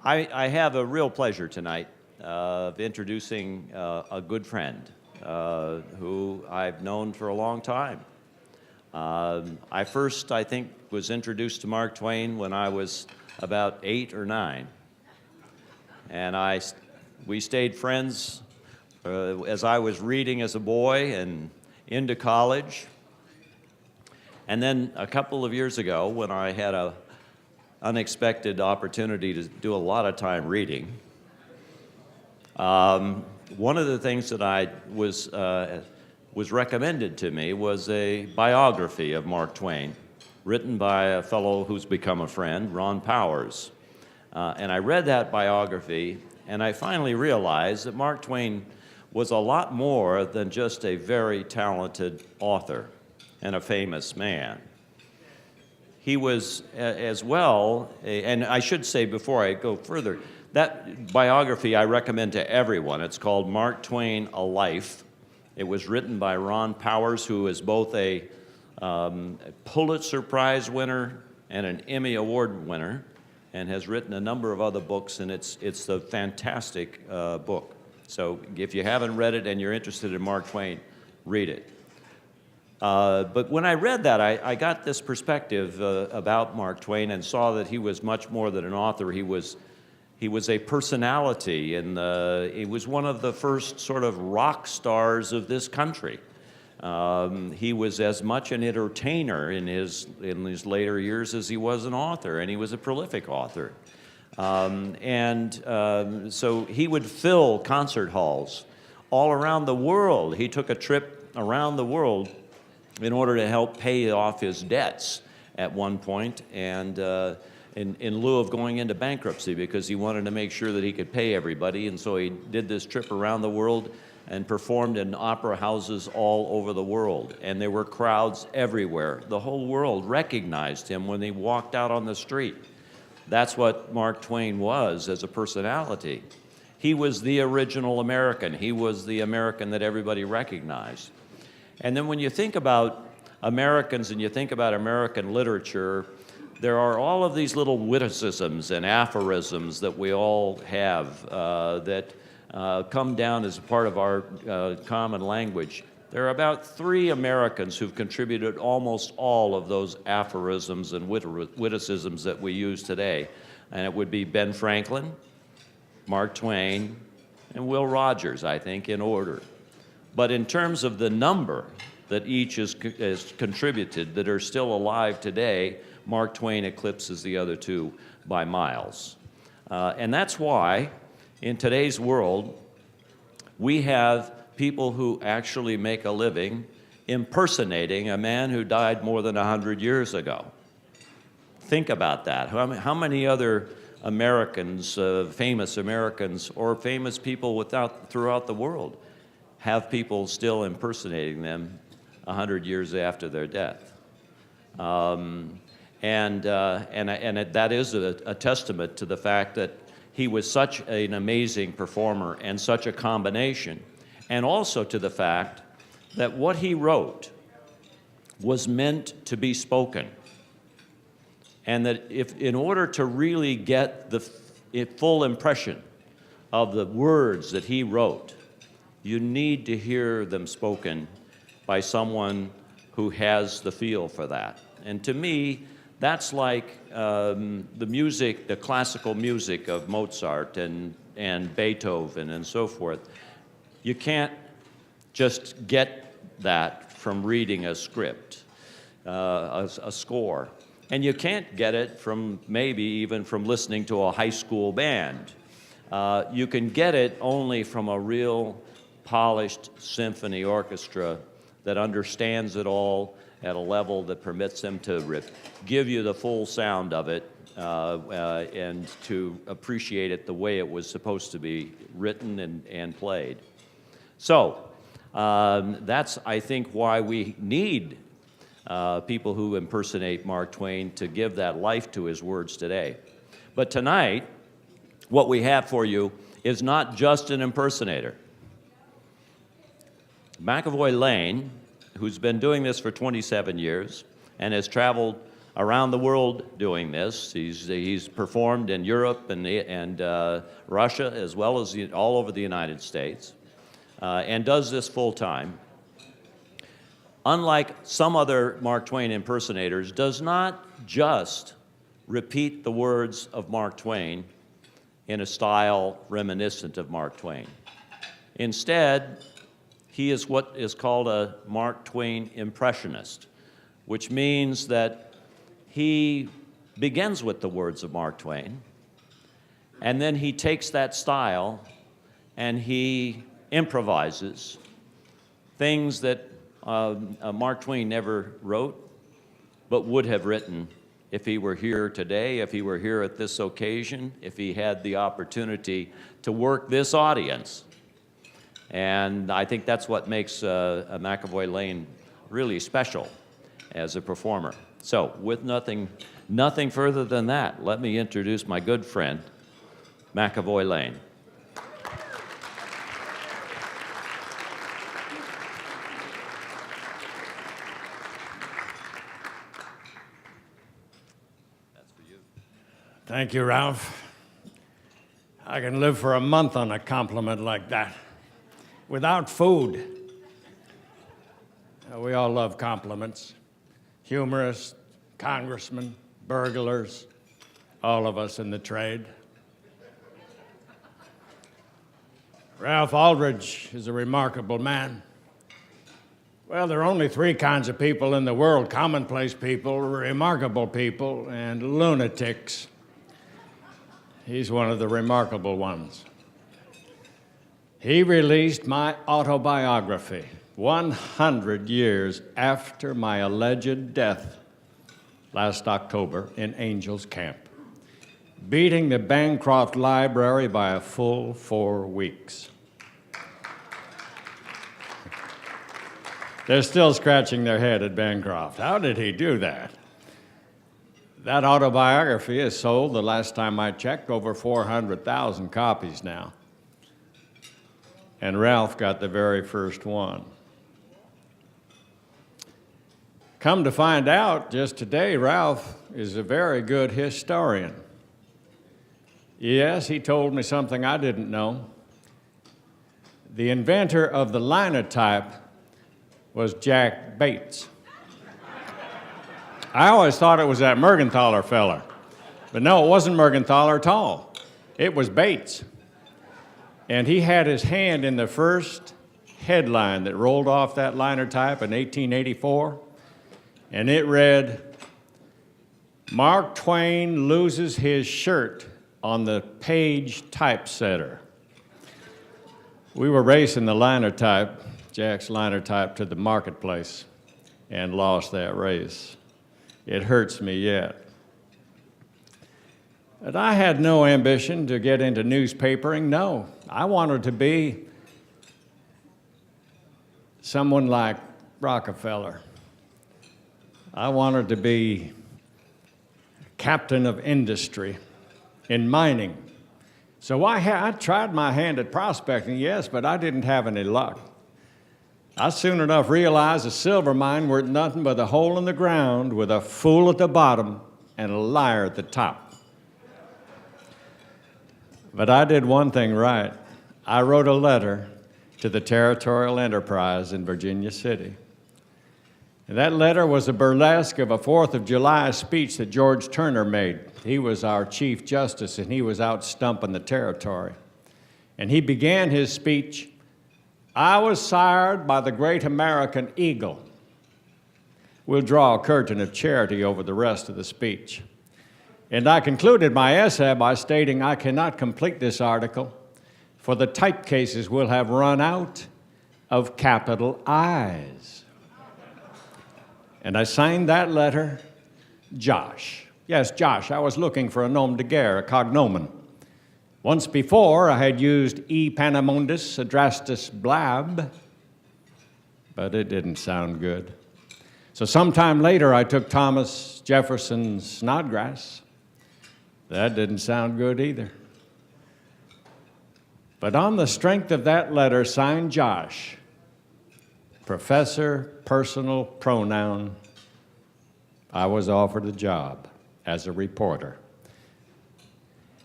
I have a real pleasure tonight of introducing a good friend who I've known for a long time. I first, I think, was introduced to Mark Twain when I was about 8 or 9. And we stayed friends as I was reading as a boy and into college. And then a couple of years ago, when I had an unexpected opportunity to do a lot of time reading, one of the things that I was recommended to me was a biography of Mark Twain, written by a fellow who's become a friend, Ron Powers. And I read that biography, and I finally realized that Mark Twain was a lot more than just a very talented author and a famous man. He was as well, and I should say before I go further, that biography I recommend to everyone. It's called Mark Twain, A Life. It was written by Ron Powers, who is both a Pulitzer Prize winner and an Emmy Award winner, and has written a number of other books, and it's a fantastic book. So if you haven't read it and you're interested in Mark Twain, read it. But when I read that, I got this perspective about Mark Twain and saw that he was much more than an author. He was a personality, and he was one of the first sort of rock stars of this country. He was as much an entertainer in his later years as he was an author, and he was a prolific author. So he would fill concert halls all around the world. He took a trip around the world in order to help pay off his debts at one point, and in lieu of going into bankruptcy, because he wanted to make sure that he could pay everybody. And so he did this trip around the world and performed in opera houses all over the world. And there were crowds everywhere. The whole world recognized him when he walked out on the street. That's what Mark Twain was as a personality. He was the original American. He was the American that everybody recognized. And then when you think about Americans and you think about American literature, there are all of these little witticisms and aphorisms that we all have that come down as a part of our common language. There are about 3 Americans who've contributed almost all of those aphorisms and witticisms that we use today. And it would be Ben Franklin, Mark Twain, and Will Rogers, I think, in order. But in terms of the number that each has contributed that are still alive today, Mark Twain eclipses the other 2 by miles. And that's why, in today's world, we have people who actually make a living impersonating a man who died more than 100 years ago. Think about that. How many other Americans, famous Americans, or famous people throughout the world have people still impersonating them 100 years after their death? That is a testament to the fact that he was such an amazing performer and such a combination, and also to the fact that what he wrote was meant to be spoken, and that in order to really get the full impression of the words that he wrote, you need to hear them spoken by someone who has the feel for that. And to me, that's like the music, the classical music of Mozart and Beethoven and so forth. You can't just get that from reading a script, a score. And you can't get it from maybe even from listening to a high school band. You can get it only from a real polished symphony orchestra that understands it all at a level that permits them to give you the full sound of it and to appreciate it the way it was supposed to be written and played. So that's, I think, why we need people who impersonate Mark Twain to give that life to his words today. But tonight, what we have for you is not just an impersonator. McAvoy Lane, who's been doing this for 27 years and has traveled around the world doing this. He's performed in Europe and Russia, as well as all over the United States, and does this full time. Unlike some other Mark Twain impersonators, does not just repeat the words of Mark Twain in a style reminiscent of Mark Twain. Instead, he is what is called a Mark Twain impressionist, which means that he begins with the words of Mark Twain, and then he takes that style and he improvises things that Mark Twain never wrote, but would have written if he were here today, if he were here at this occasion, if he had the opportunity to work this audience. And I think that's what makes McAvoy Lane really special as a performer. So with nothing further than that, let me introduce my good friend, McAvoy Lane. Thank you, Ralph. I can live for a month on a compliment like that. Without food. We all love compliments. Humorists, congressmen, burglars, all of us in the trade. Ralph Aldrich is a remarkable man. Well, there are only three kinds of people in the world: commonplace people, remarkable people, and lunatics. He's one of the remarkable ones. He released my autobiography 100 years after my alleged death last October in Angels Camp, beating the Bancroft Library by a full 4 weeks. They're still scratching their head at Bancroft. How did he do that? That autobiography has sold, the last time I checked, over 400,000 copies now. And Ralph got the very first one. Come to find out, just today, Ralph is a very good historian. Yes, he told me something I didn't know. The inventor of the linotype was Jack Bates. I always thought it was that Mergenthaler fella. But no, it wasn't Mergenthaler at all. It was Bates. And he had his hand in the first headline that rolled off that linotype in 1884. And it read, "Mark Twain loses his shirt on the Page typesetter." We were racing the linotype, Jack's linotype, to the marketplace and lost that race. It hurts me yet. But I had no ambition to get into newspapering, no. I wanted to be someone like Rockefeller. I wanted to be captain of industry in mining. So I tried my hand at prospecting, yes, but I didn't have any luck. I soon enough realized a silver mine weren't nothing but a hole in the ground with a fool at the bottom and a liar at the top. But I did one thing right. I wrote a letter to the Territorial Enterprise in Virginia City. And that letter was a burlesque of a 4th of July speech that George Turner made. He was our Chief Justice, and he was out stumping the territory. And he began his speech, "I was sired by the great American eagle." We'll draw a curtain of charity over the rest of the speech. And I concluded my essay by stating I cannot complete this article, for the type cases will have run out of capital I's. And I signed that letter, Josh. Yes, Josh. I was looking for a nom de guerre, a cognomen. Once before, I had used E. Panamundus Adrastus Blab, but it didn't sound good. So sometime later, I took Thomas Jefferson Snodgrass. That didn't sound good either. But on the strength of that letter, signed Josh, Professor, personal pronoun, I was offered a job as a reporter.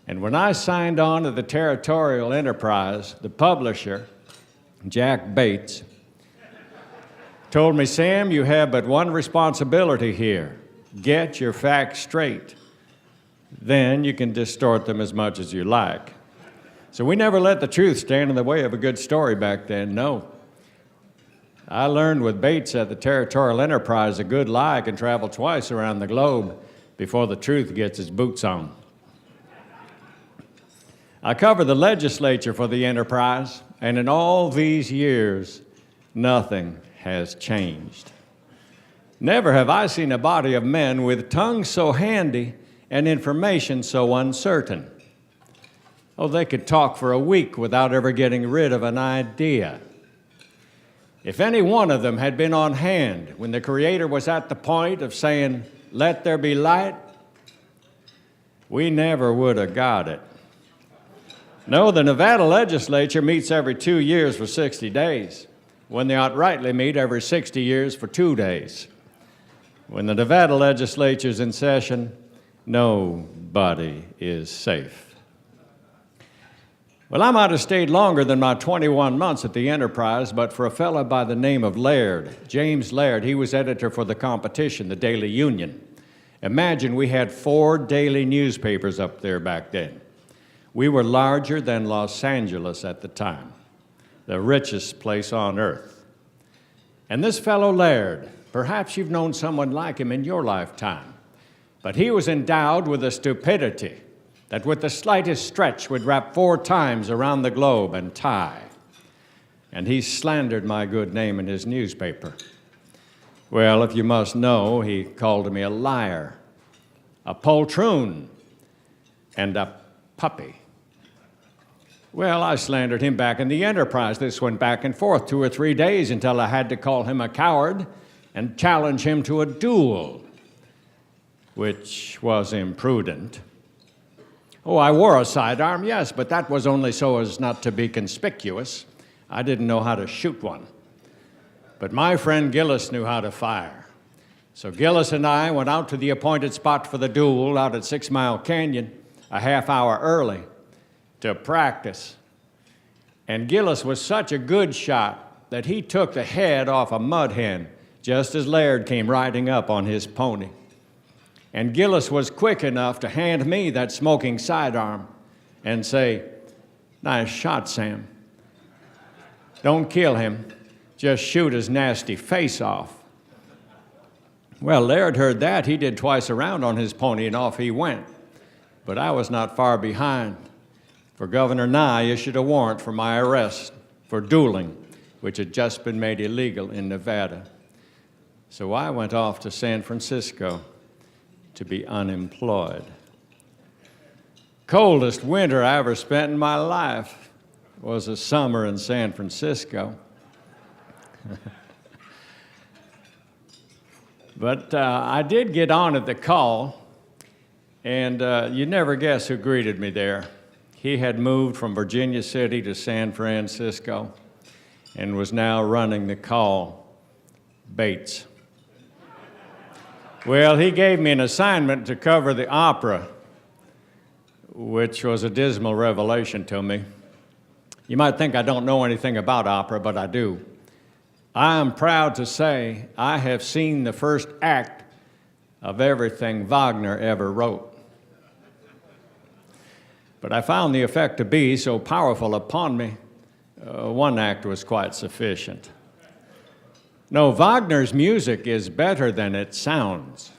And when I signed on to the Territorial Enterprise, the publisher, Jack Bates, told me, "Sam, you have but one responsibility here. Get your facts straight. Then you can distort them as much as you like." So we never let the truth stand in the way of a good story back then, no. I learned with Bates at the Territorial Enterprise a good lie can travel twice around the globe before the truth gets its boots on. I cover the legislature for the Enterprise, and in all these years, nothing has changed. Never have I seen a body of men with tongues so handy and information so uncertain. Oh, they could talk for a week without ever getting rid of an idea. If any one of them had been on hand when the Creator was at the point of saying, "Let there be light," we never would have got it. No, the Nevada legislature meets every 2 years for 60 days, when they ought rightly meet every 60 years for 2 days. When the Nevada legislature's in session, nobody is safe. Well, I might have stayed longer than my 21 months at the Enterprise, but for a fellow by the name of Laird, James Laird, he was editor for the competition, the Daily Union. Imagine we had 4 daily newspapers up there back then. We were larger than Los Angeles at the time, the richest place on earth. And this fellow Laird, perhaps you've known someone like him in your lifetime, but he was endowed with a stupidity that with the slightest stretch would wrap 4 times around the globe and tie. And he slandered my good name in his newspaper. Well, if you must know, he called me a liar, a poltroon, and a puppy. Well, I slandered him back in the Enterprise. This went back and forth 2 or 3 days until I had to call him a coward and challenge him to a duel, which was imprudent. Oh, I wore a sidearm, yes, but that was only so as not to be conspicuous. I didn't know how to shoot one. But my friend Gillis knew how to fire. So Gillis and I went out to the appointed spot for the duel out at 6 Mile Canyon a half hour early to practice. And Gillis was such a good shot that he took the head off a mud hen just as Laird came riding up on his pony. And Gillis was quick enough to hand me that smoking sidearm and say, "Nice shot, Sam. Don't kill him. Just shoot his nasty face off." Well, Laird heard that. He did twice around on his pony, and off he went. But I was not far behind, for Governor Nye issued a warrant for my arrest for dueling, which had just been made illegal in Nevada. So I went off to San Francisco to be unemployed. Coldest winter I ever spent in my life was a summer in San Francisco. But I did get on at the call, and you'd never guess who greeted me there. He had moved from Virginia City to San Francisco and was now running the call, Bates. Well, he gave me an assignment to cover the opera, which was a dismal revelation to me. You might think I don't know anything about opera, but I do. I am proud to say I have seen the first act of everything Wagner ever wrote. But I found the effect to be so powerful upon me, one act was quite sufficient. No, Wagner's music is better than it sounds.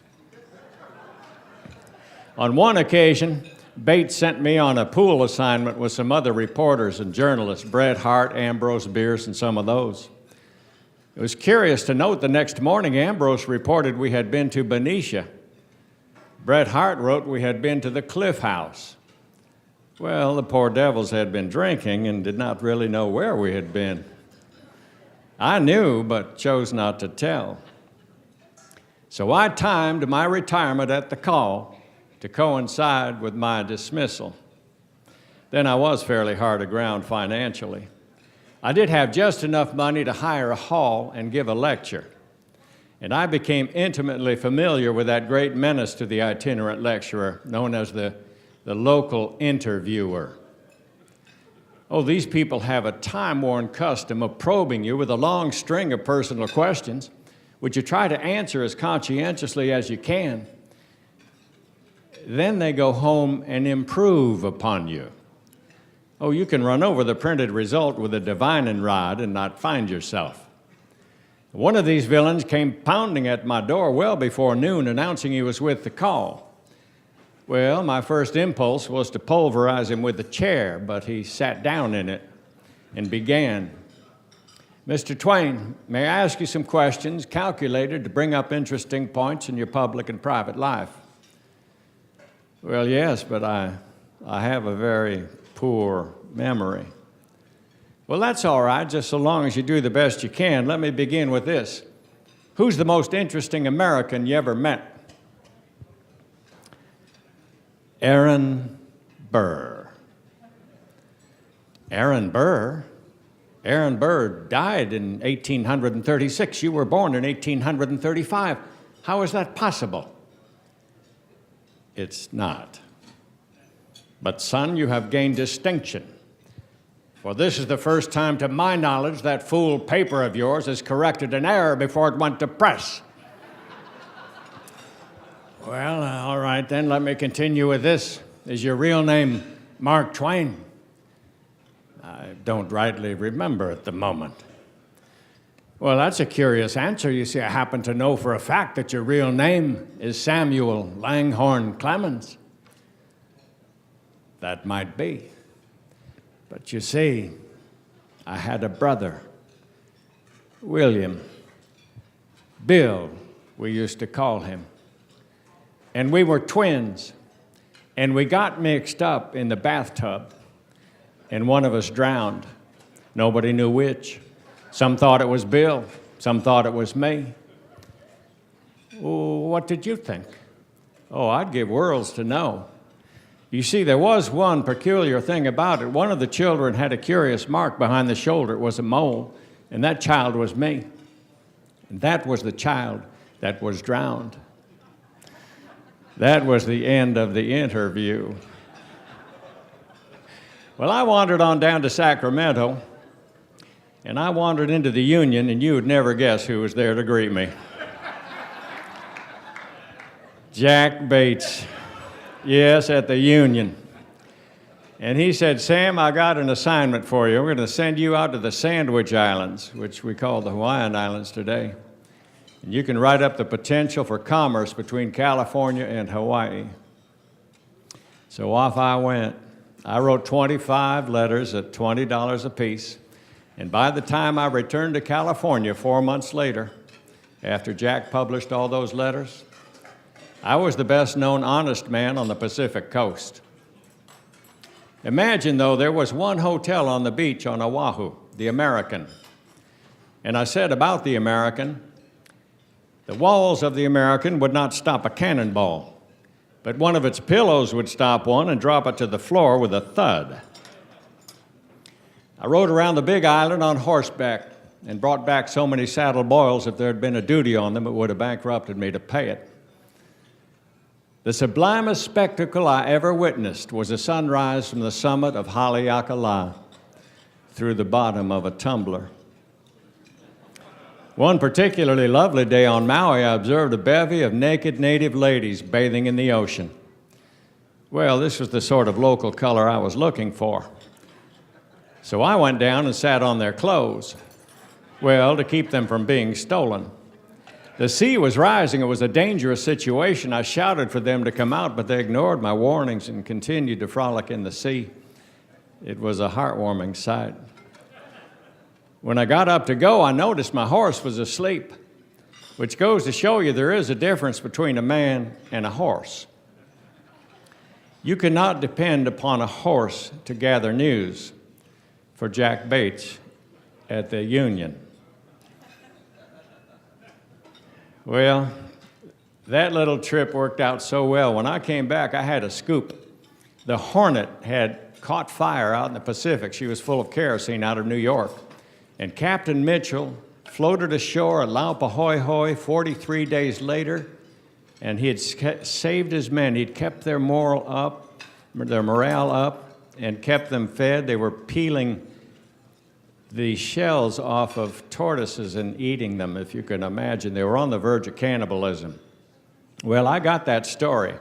On one occasion, Bates sent me on a pool assignment with some other reporters and journalists, Bret Hart, Ambrose Bierce, and some of those. It was curious to note the next morning Ambrose reported we had been to Benicia. Bret Hart wrote we had been to the Cliff House. Well, the poor devils had been drinking and did not really know where we had been. I knew, but chose not to tell. So I timed my retirement at the call to coincide with my dismissal. Then I was fairly hard aground financially. I did have just enough money to hire a hall and give a lecture. and I became intimately familiar with that great menace to the itinerant lecturer known as the local interviewer. Oh, these people have a time-worn custom of probing you with a long string of personal questions, which you try to answer as conscientiously as you can. Then they go home and improve upon you. Oh, you can run over the printed result with a divining rod and not find yourself. One of these villains came pounding at my door well before noon, announcing he was with the call. Well, my first impulse was to pulverize him with a chair, but he sat down in it and began. Mr. Twain, may I ask you some questions calculated to bring up interesting points in your public and private life? Well, yes, but I have a very poor memory. Well, that's all right, just so long as you do the best you can. Let me begin with this. Who's the most interesting American you ever met? Aaron Burr. Aaron Burr? Aaron Burr died in 1836. You were born in 1835. How is that possible? It's not. But, son, you have gained distinction. For this is the first time, to my knowledge, that fool paper of yours has corrected an error before it went to press. Well, all right then, let me continue with this. Is your real name Mark Twain? I don't rightly remember at the moment. Well, that's a curious answer. You see, I happen to know for a fact that your real name is Samuel Langhorne Clemens. That might be. But you see, I had a brother, William. Bill, we used to call him. And we were twins, and we got mixed up in the bathtub, and one of us drowned. Nobody knew which. Some thought it was Bill, some thought it was me. Oh, what did you think? Oh, I'd give worlds to know. You see, there was one peculiar thing about it. One of the children had a curious mark behind the shoulder. It was a mole, and that child was me. And that was the child that was drowned. That was the end of the interview. Well, I wandered on down to Sacramento, and I wandered into the Union, and you would never guess who was there to greet me. Jack Bates. Yes, at the Union. And he said, Sam, I got an assignment for you. We're going to send you out to the Sandwich Islands, which we call the Hawaiian Islands today. And you can write up the potential for commerce between California and Hawaii. So off I went. I wrote 25 letters at $20 apiece. And by the time I returned to California 4 months later, after Jack published all those letters, I was the best-known honest man on the Pacific coast. Imagine, though, there was one hotel on the beach on Oahu, the American. And I said about the American, the walls of the American would not stop a cannonball, but one of its pillows would stop one and drop it to the floor with a thud. I rode around the big island on horseback and brought back so many saddle boils, if there had been a duty on them, it would have bankrupted me to pay it. The sublimest spectacle I ever witnessed was a sunrise from the summit of Haleakala through the bottom of a tumbler. One particularly lovely day on Maui, I observed a bevy of naked native ladies bathing in the ocean. Well, this was the sort of local color I was looking for. So I went down and sat on their clothes, well, to keep them from being stolen. The sea was rising. It was a dangerous situation. I shouted for them to come out, but they ignored my warnings and continued to frolic in the sea. It was a heartwarming sight. When I got up to go, I noticed my horse was asleep, which goes to show you there is a difference between a man and a horse. You cannot depend upon a horse to gather news for Jack Bates at the Union. Well, that little trip worked out so well. When I came back, I had a scoop. The Hornet had caught fire out in the Pacific. She was full of kerosene out of New York. And Captain Mitchell floated ashore at Laupahoehoe 43 days later, and he had saved his men. He'd kept their morale up, and kept them fed. They were peeling the shells off of tortoises and eating them, if you can imagine. They were on the verge of cannibalism. Well, I got that story.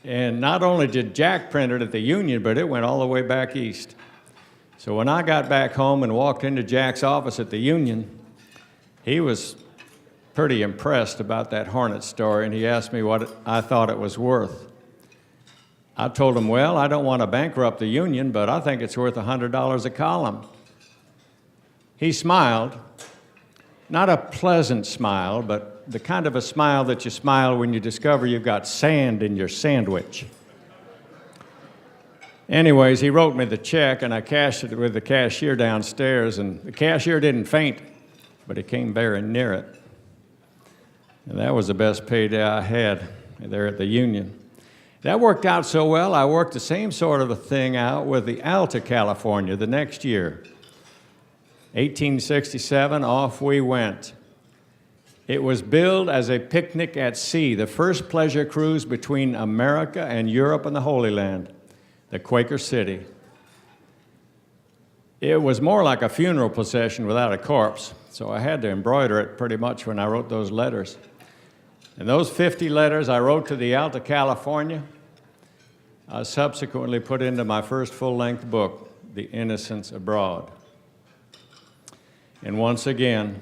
And not only did Jack print it at the Union, but it went all the way back east. So when I got back home and walked into Jack's office at the Union, he was pretty impressed about that Hornet story, and he asked me what I thought it was worth. I told him, well, I don't want to bankrupt the Union, but I think it's worth $100 a column. He smiled, not a pleasant smile, but the kind of a smile that you smile when you discover you've got sand in your sandwich. Anyways, he wrote me the check, and I cashed it with the cashier downstairs, and the cashier didn't faint, but he came very near it. And that was the best payday I had there at the Union. That worked out so well, I worked the same sort of a thing out with the Alta California the next year. 1867, off we went. It was billed as a picnic at sea, the first pleasure cruise between America and Europe and the Holy Land, the Quaker City. It was more like a funeral procession without a corpse, so I had to embroider it pretty much when I wrote those letters. And those 50 letters I wrote to the Alta California, I subsequently put into my first full-length book, The Innocents Abroad. And once again,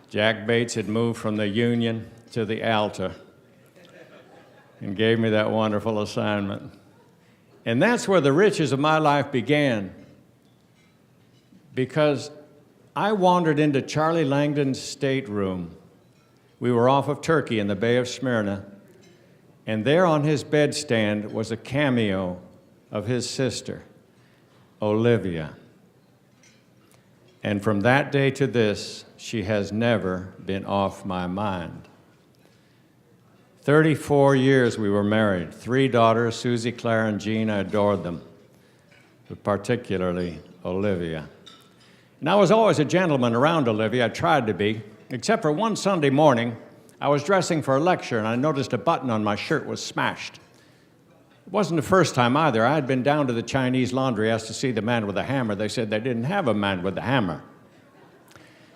Jack Bates had moved from the Union to the Alta and gave me that wonderful assignment. And that's where the riches of my life began, because I wandered into Charlie Langdon's stateroom. We were off of Turkey in the Bay of Smyrna, and there on his bedstand was a cameo of his sister, Olivia. And from that day to this, she has never been off my mind. 34 years we were married, 3 daughters, Susie, Claire, and Jean. I adored them, but particularly Olivia. And I was always a gentleman around Olivia. I tried to be, except for one Sunday morning. I was dressing for a lecture, and I noticed a button on my shirt was smashed. It wasn't the first time either. I had been down to the Chinese laundry, asked to see the man with the hammer. They said they didn't have a man with the hammer.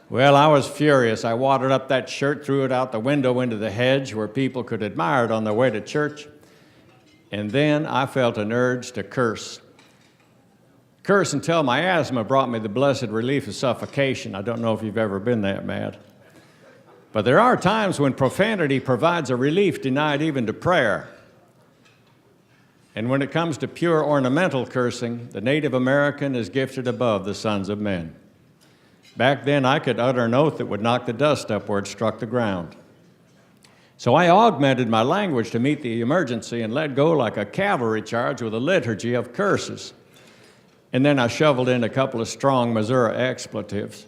Well, I was furious. I wadded up that shirt, threw it out the window into the hedge where people could admire it on their way to church. And then I felt an urge to curse. Curse until my asthma brought me the blessed relief of suffocation. I don't know if you've ever been that mad. But there are times when profanity provides a relief denied even to prayer. And when it comes to pure ornamental cursing, the Native American is gifted above the sons of men. Back then, I could utter an oath that would knock the dust up where it struck the ground. So I augmented my language to meet the emergency and let go like a cavalry charge with a liturgy of curses. And then I shoveled in a couple of strong Missouri expletives.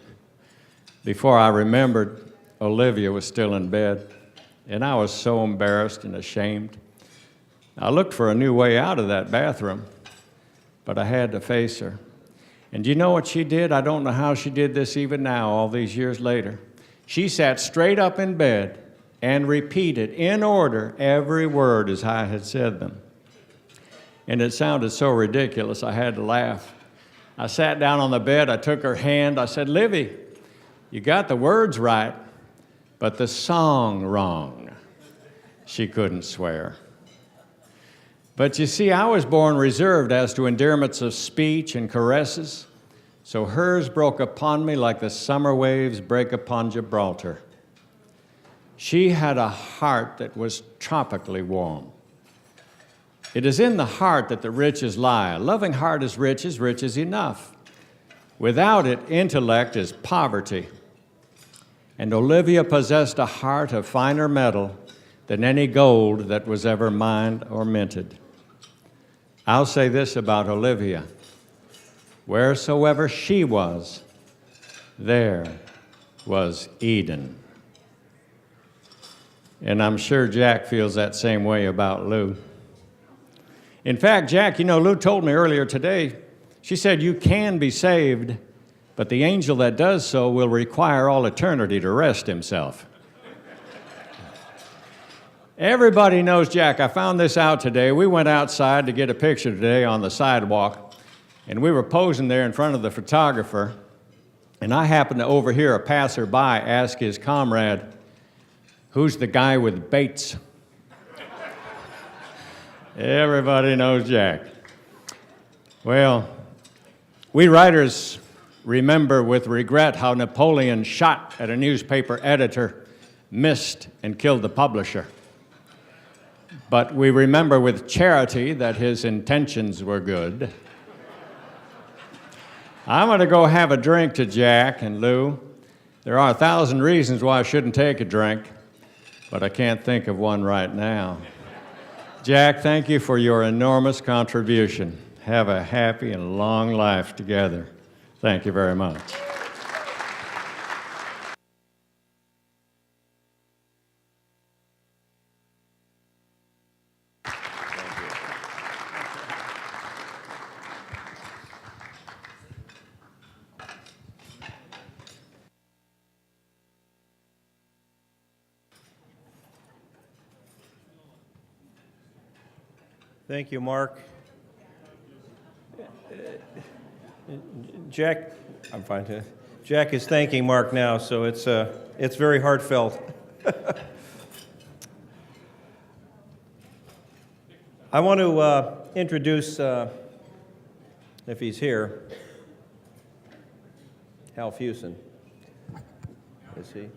Before I remembered, Olivia was still in bed, and I was so embarrassed and ashamed. I looked for a new way out of that bathroom, but I had to face her. And do you know what she did? I don't know how she did this even now, all these years later. She sat straight up in bed and repeated in order every word as I had said them. And it sounded so ridiculous, I had to laugh. I sat down on the bed, I took her hand, I said, "Livy, you got the words right, but the song wrong." She couldn't swear. But you see, I was born reserved as to endearments of speech and caresses, so hers broke upon me like the summer waves break upon Gibraltar. She had a heart that was tropically warm. It is in the heart that the riches lie. A loving heart is rich as enough. Without it, intellect is poverty. And Olivia possessed a heart of finer metal than any gold that was ever mined or minted. I'll say this about Olivia: wheresoever she was, there was Eden. And I'm sure Jack feels that same way about Lou. In fact, Jack, Lou told me earlier today, she said, "You can be saved, but the angel that does so will require all eternity to rest himself. Everybody knows Jack. I found this out today. We went outside to get a picture today on the sidewalk, and we were posing there in front of the photographer, and I happened to overhear a passerby ask his comrade, "Who's the guy with Bates?" Everybody knows Jack. Well, we writers remember with regret how Napoleon shot at a newspaper editor, missed, and killed the publisher. But we remember with charity that his intentions were good. I'm going to go have a drink to Jack and Lou. There are 1,000 reasons why I shouldn't take a drink, but I can't think of one right now. Jack, thank you for your enormous contribution. Have a happy and long life together. Thank you very much. Thank you, Mark. Jack, I'm fine too. Jack is thanking Mark now, so it's very heartfelt. I want to introduce, if he's here, Hal Fusen. Is he?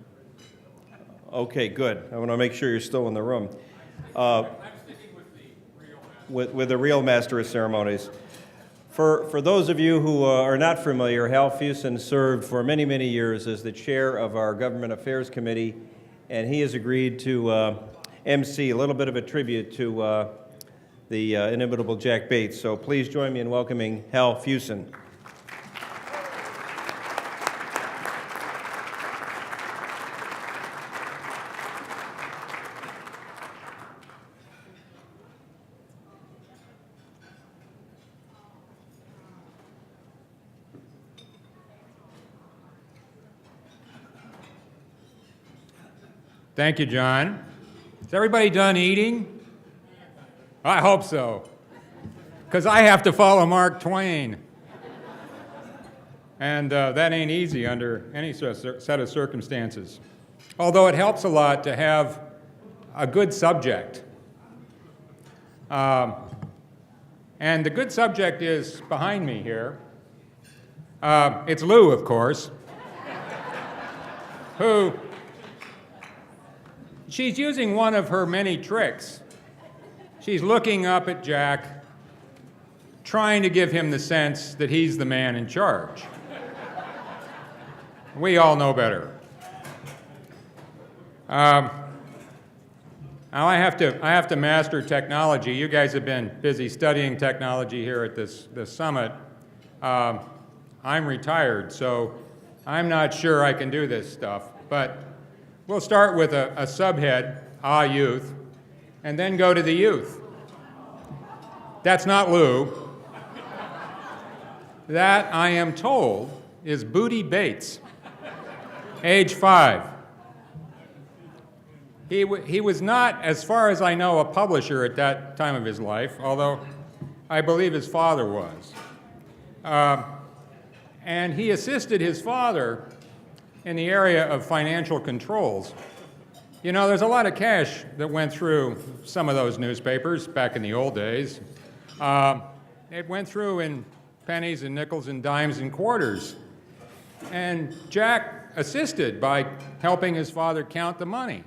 Okay, good. I want to make sure you're still in the room. With the real master of ceremonies. For those of you who are not familiar, Hal Fusen served for many, many years as the chair of our Government Affairs Committee, and he has agreed to MC a little bit of a tribute to the inimitable Jack Bates. So please join me in welcoming Hal Fusen. Thank you, John. Is everybody done eating? I hope so, because I have to follow Mark Twain. And that ain't easy under any set of circumstances. Although it helps a lot to have a good subject. And the good subject is behind me here. It's Lou, of course, who... She's using one of her many tricks. She's looking up at Jack, trying to give him the sense that he's the man in charge. We all know better. Now I have to master technology. You guys have been busy studying technology here at this summit. I'm retired, so I'm not sure I can do this stuff, but we'll start with a subhead, youth, and then go to the youth. That's not Lou. That, I am told, is Booty Bates, age 5. He was not, as far as I know, a publisher at that time of his life, although I believe his father was. And he assisted his father in the area of financial controls. You know, there's a lot of cash that went through some of those newspapers back in the old days. It went through in pennies and nickels and dimes and quarters. And Jack assisted by helping his father count the money.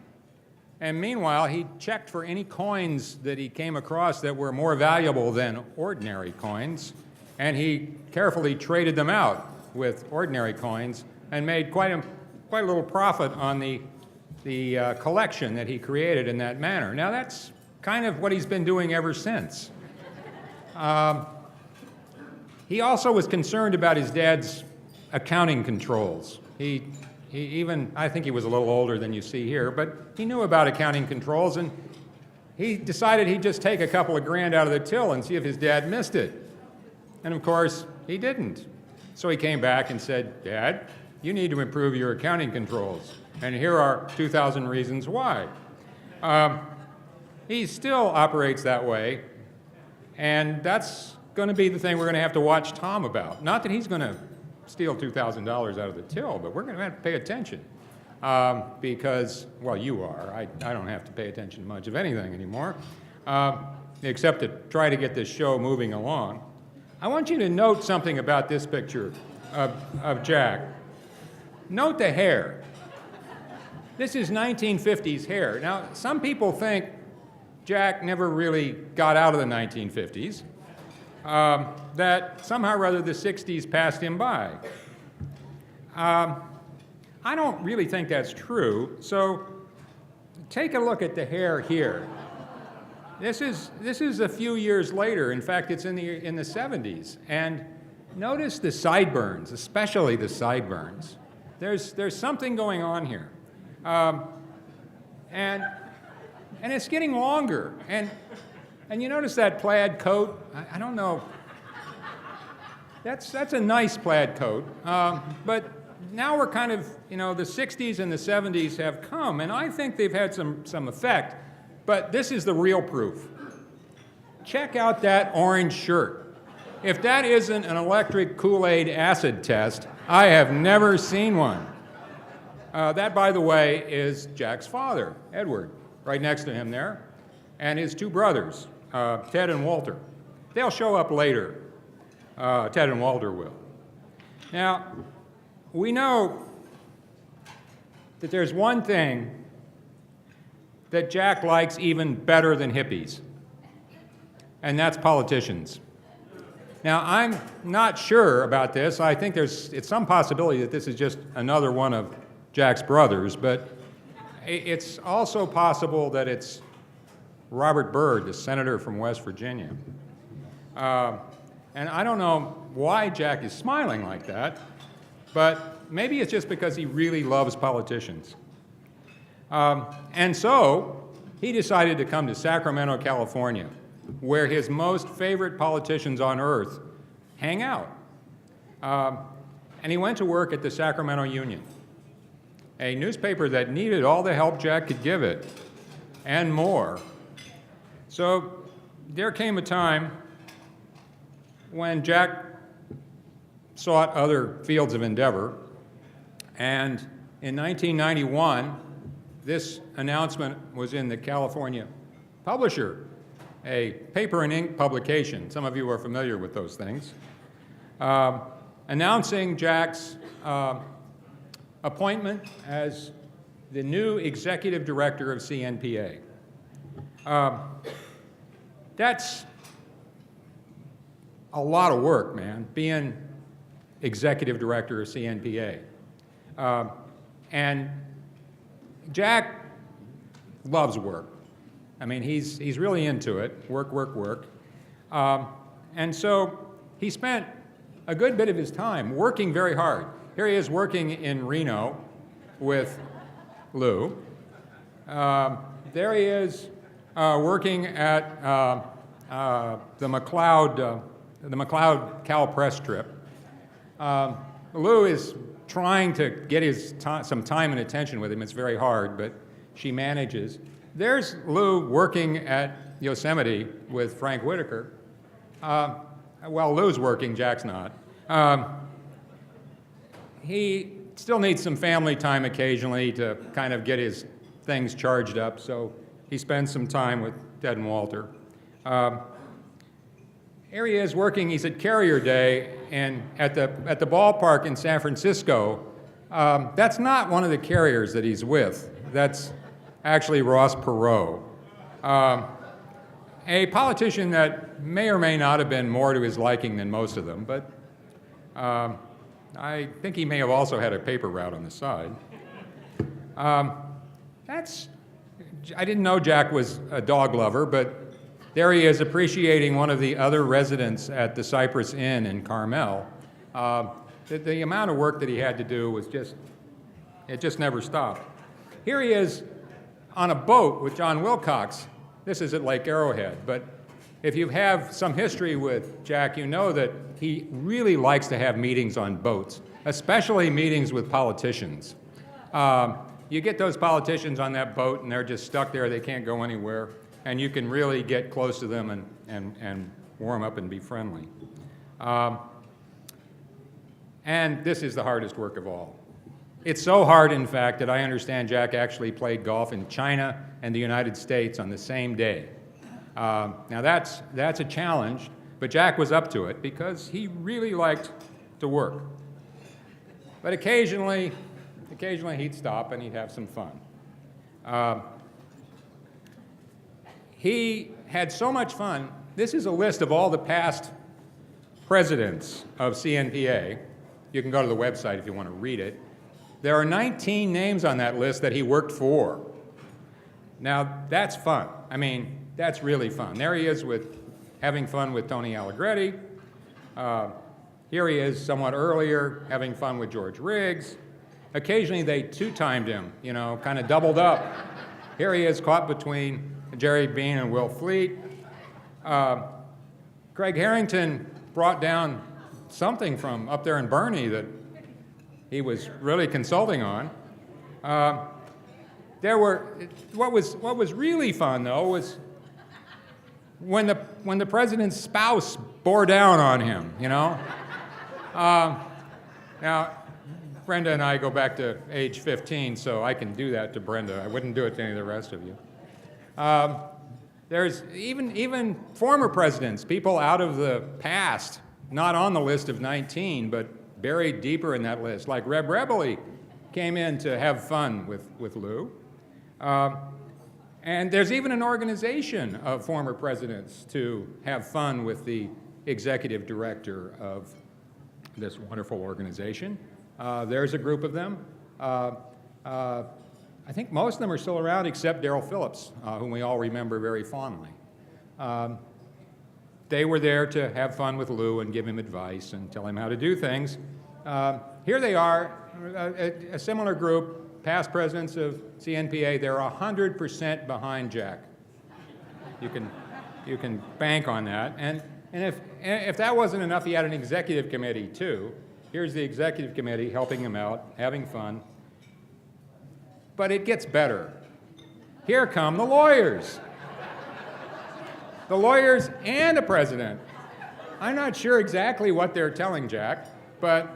And meanwhile, he checked for any coins that he came across that were more valuable than ordinary coins, and he carefully traded them out with ordinary coins and made quite a little profit on the collection that he created in that manner. Now that's kind of what he's been doing ever since. He also was concerned about his dad's accounting controls. He even, I think he was a little older than you see here, but he knew about accounting controls, and he decided he'd just take a couple of grand out of the till and see if his dad missed it. And of course, he didn't. So he came back and said, Dad, you need to improve your accounting controls. And here are 2,000 reasons why. He still operates that way, and that's going to be the thing we're going to have to watch Tom about. Not that he's going to steal $2,000 out of the till, but we're going to have to pay attention. Because, well, you are. I don't have to pay attention to much of anything anymore, except to try to get this show moving along. I want you to note something about this picture of Jack. Note the hair. This is 1950s hair. Now, some people think Jack never really got out of the 1950s, that somehow or other the 60s passed him by. I don't really think that's true, so take a look at the hair here. This is a few years later. In fact, it's in the 70s. And notice the sideburns, especially the sideburns. There's something going on here. And it's getting longer. And you notice that plaid coat? I don't know. That's a nice plaid coat. But now we're kind of, the 60s and the 70s have come, and I think they've had some effect. But this is the real proof. Check out that orange shirt. If that isn't an electric Kool-Aid acid test, I have never seen one. That, by the way, is Jack's father, Edward, right next to him there, and his two brothers, Ted and Walter. They'll show up later. Ted and Walter will. Now, we know that there's one thing that Jack likes even better than hippies, and that's politicians. Now, I'm not sure about this. I think it's some possibility that this is just another one of Jack's brothers, but it's also possible that it's Robert Byrd, the senator from West Virginia. And I don't know why Jack is smiling like that, but maybe it's just because he really loves politicians. And so he decided to come to Sacramento, California, where his most favorite politicians on earth hang out. And he went to work at the Sacramento Union, a newspaper that needed all the help Jack could give it, and more. So there came a time when Jack sought other fields of endeavor, and in 1991, this announcement was in the California Publisher, a paper and ink publication. Some of you are familiar with those things. Announcing Jack's appointment as the new executive director of CNPA. That's a lot of work, man, being executive director of CNPA. And Jack loves work. I mean, he's really into it, work, work, work. And so he spent a good bit of his time working very hard. Here he is working in Reno with Lou. There he is working at the McLeod Cal Press trip. Lou is trying to get some time and attention with him. It's very hard, but she manages. There's Lou working at Yosemite with Frank Whitaker. Well, Lou's working, Jack's not. He still needs some family time occasionally to kind of get his things charged up, so he spends some time with Ted and Walter. Here he is working, he's at Carrier Day and at the ballpark in San Francisco. That's not one of the carriers that he's with. That's actually Ross Perot, a politician that may or may not have been more to his liking than most of them, but I think he may have also had a paper route on the side. I didn't know Jack was a dog lover, but there he is appreciating one of the other residents at the Cypress Inn in Carmel. The amount of work that he had to do was it just never stopped. Here he is on a boat with John Wilcox. This is at Lake Arrowhead, but if you have some history with Jack, you know that he really likes to have meetings on boats, especially meetings with politicians. You get those politicians on that boat and they're just stuck there, they can't go anywhere, and you can really get close to them and warm up and be friendly. And this is the hardest work of all. It's so hard, in fact, that I understand Jack actually played golf in China and the United States on the same day. Now that's a challenge, but Jack was up to it because he really liked to work. But occasionally he'd stop and he'd have some fun. He had so much fun. This is a list of all the past presidents of CNPA. You can go to the website if you want to read it. There are 19 names on that list that he worked for. Now, that's fun. I mean, that's really fun. There he is having fun with Tony Allegretti. Here he is somewhat earlier, having fun with George Riggs. Occasionally they two-timed him, kind of doubled up. Here he is caught between Jerry Bean and Will Fleet. Craig Harrington brought down something from up there in Bernie that he was really consulting on. What was really fun though was when the president's spouse bore down on him. Now, Brenda and I go back to age 15, so I can do that to Brenda. I wouldn't do it to any of the rest of you. There's even former presidents, people out of the past, not on the list of 19, but buried deeper in that list, like Reb Rebely came in to have fun with Lou. And there's even an organization of former presidents to have fun with the executive director of this wonderful organization. There's a group of them. I think most of them are still around except Darrell Phillips, whom we all remember very fondly. They were there to have fun with Lou and give him advice and tell him how to do things. Here they are, a similar group, past presidents of CNPA. They're 100% behind Jack. You can bank on that. And if that wasn't enough, he had an executive committee too. Here's the executive committee helping him out, having fun. But it gets better. Here come the lawyers. The lawyers and the president. I'm not sure exactly what they're telling Jack, but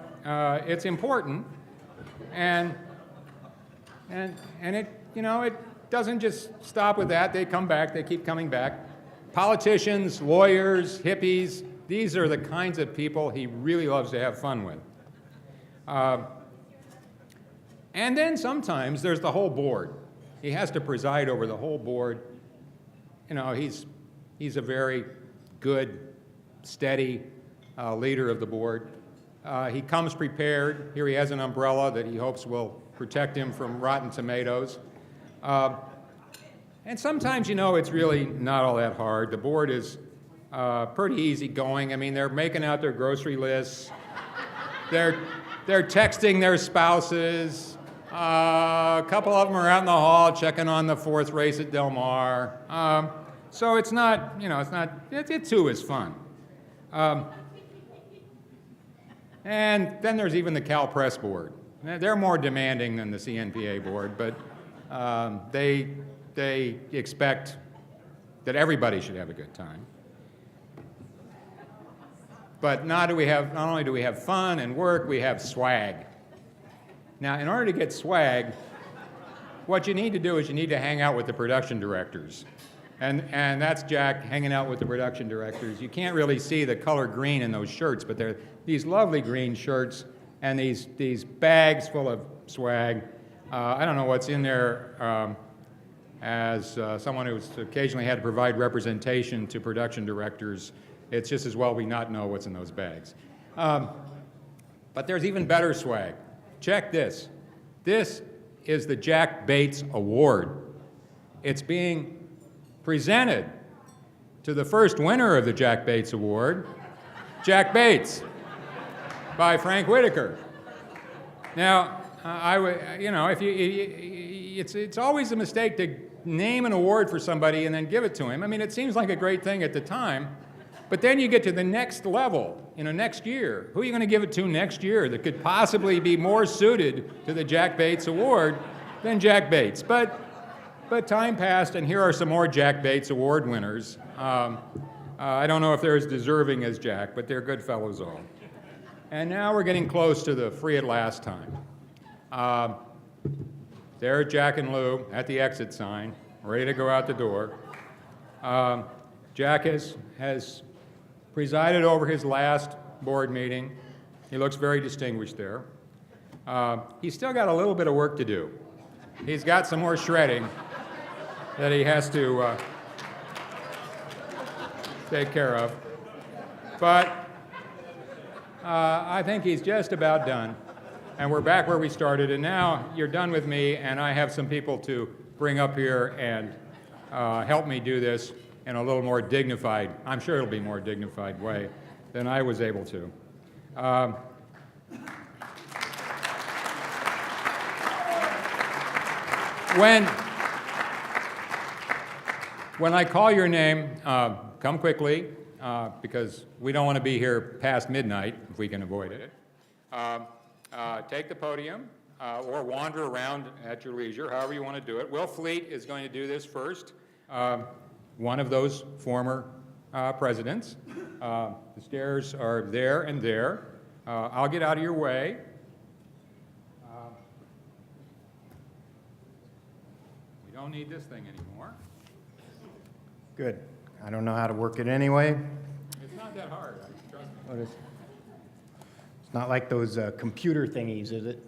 it's important. And it, it doesn't just stop with that. They come back, they keep coming back. Politicians, lawyers, hippies, these are the kinds of people he really loves to have fun with. And then sometimes there's the whole board. He has to preside over the whole board. He's a very good, steady leader of the board. He comes prepared. Here he has an umbrella that he hopes will protect him from rotten tomatoes. And sometimes, it's really not all that hard. The board is pretty easygoing. I mean, they're making out their grocery lists. They're texting their spouses. A couple of them are out in the hall checking on the fourth race at Del Mar. So it's not, it too is fun. And then there's even the Cal Press Board. They're more demanding than the CNPA board, but they expect that everybody should have a good time. But not only do we have fun and work, we have swag. Now, in order to get swag, what you need to do is you need to hang out with the production directors. And that's Jack hanging out with the production directors. You can't really see the color green in those shirts, but they're these lovely green shirts and these bags full of swag. I don't know what's in there. As someone who's occasionally had to provide representation to production directors, it's just as well we not know what's in those bags. But there's even better swag. Check this. This is the Jack Bates Award. It's being presented to the first winner of the Jack Bates Award, Jack Bates, by Frank Whitaker. Now, it's always a mistake to name an award for somebody and then give it to him. I mean, it seems like a great thing at the time, but then you get to the next level, next year. Who are you going to give it to next year that could possibly be more suited to the Jack Bates Award than Jack Bates? But time passed, and here are some more Jack Bates Award winners. I don't know if they're as deserving as Jack, but they're good fellows all. And now we're getting close to the free at last time. There, Jack and Lou at the exit sign, ready to go out the door. Jack has presided over his last board meeting. He looks very distinguished there. He's still got a little bit of work to do. He's got some more shredding that he has to take care of. But I think he's just about done. And we're back where we started, and now you're done with me, and I have some people to bring up here and help me do this in a little more dignified, I'm sure it'll be more dignified way than I was able to. When I call your name, come quickly, because we don't want to be here past midnight if we can avoid it. Take the podium or wander around at your leisure, however you want to do it. Will Fleet is going to do this first, one of those former presidents. The stairs are there and there. I'll get out of your way. We don't need this thing anymore. Good. I don't know how to work it anyway. It's not that hard, trust me. What is- It's not like those computer thingies, is it?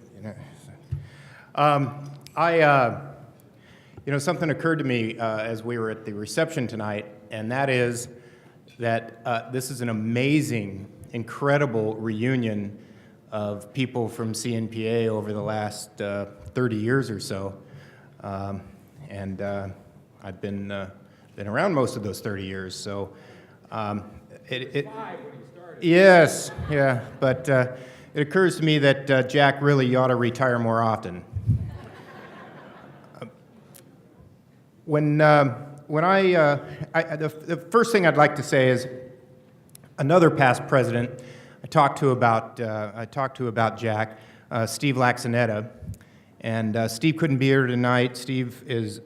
Something occurred to me as we were at the reception tonight, and that is that this is an amazing, incredible reunion of people from CNPA over the last 30 years or so. I've been around most of those 30 years, so Yes, yeah, but it occurs to me that Jack really ought to retire more often. The first thing I'd like to say is another past president I talked to about Jack, Steve Laxanetta, and Steve couldn't be here tonight. Steve is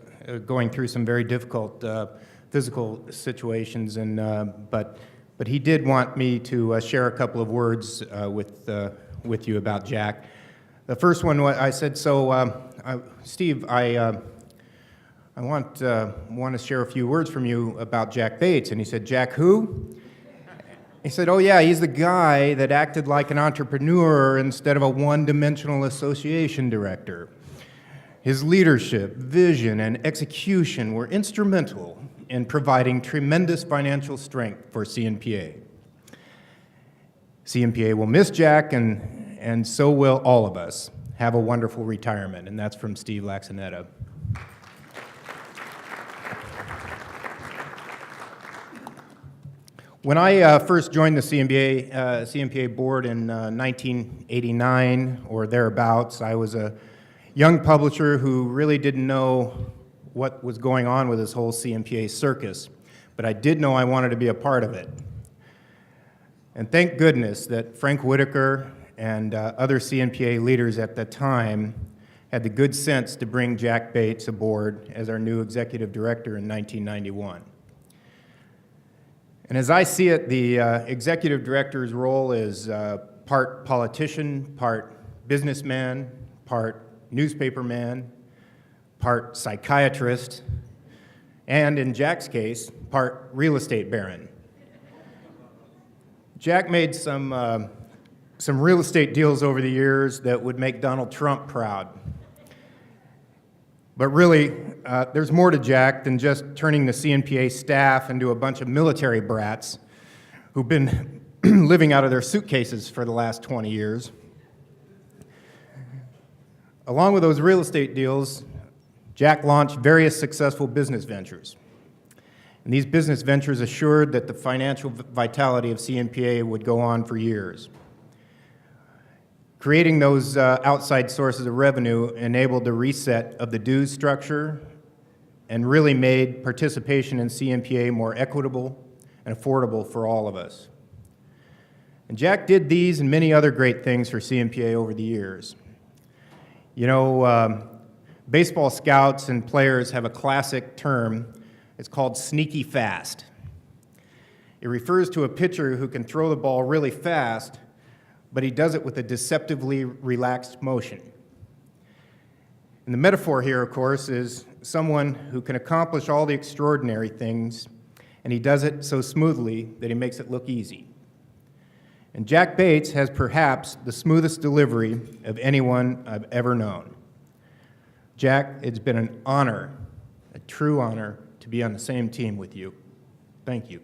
going through some very difficult physical situations, but he did want me to share a couple of words with you about Jack. The first one, I said, Steve, I want to share a few words from you about Jack Bates. And he said, Jack who? He said, oh yeah, he's the guy that acted like an entrepreneur instead of a one-dimensional association director. His leadership, vision, and execution were instrumental in providing tremendous financial strength for CNPA. CNPA will miss Jack, and so will all of us. Have a wonderful retirement. And that's from Steve Laxanetta. When I first joined the CNPA board in 1989 or thereabouts, I was a young publisher who really didn't know what was going on with this whole CNPA circus, but I did know I wanted to be a part of it. And thank goodness that Frank Whitaker and other CNPA leaders at the time had the good sense to bring Jack Bates aboard as our new executive director in 1991. And as I see it, the executive director's role is part politician, part businessman, part newspaperman, part psychiatrist, and in Jack's case, part real estate baron. Jack made some real estate deals over the years that would make Donald Trump proud. But really, there's more to Jack than just turning the CNPA staff into a bunch of military brats who've been living out of their suitcases for the last 20 years. Along with those real estate deals, Jack launched various successful business ventures. And these business ventures assured that the financial vitality of CNPA would go on for years. Creating those outside sources of revenue enabled the reset of the dues structure, and really made participation in CNPA more equitable and affordable for all of us. And Jack did these and many other great things for CNPA over the years. You know, baseball scouts and players have a classic term. It's called sneaky fast. It refers to a pitcher who can throw the ball really fast, but he does it with a deceptively relaxed motion. And the metaphor here, of course, is someone who can accomplish all the extraordinary things, and he does it so smoothly that he makes it look easy. And Jack Bates has perhaps the smoothest delivery of anyone I've ever known. Jack, it's been an honor, a true honor, to be on the same team with you. Thank you.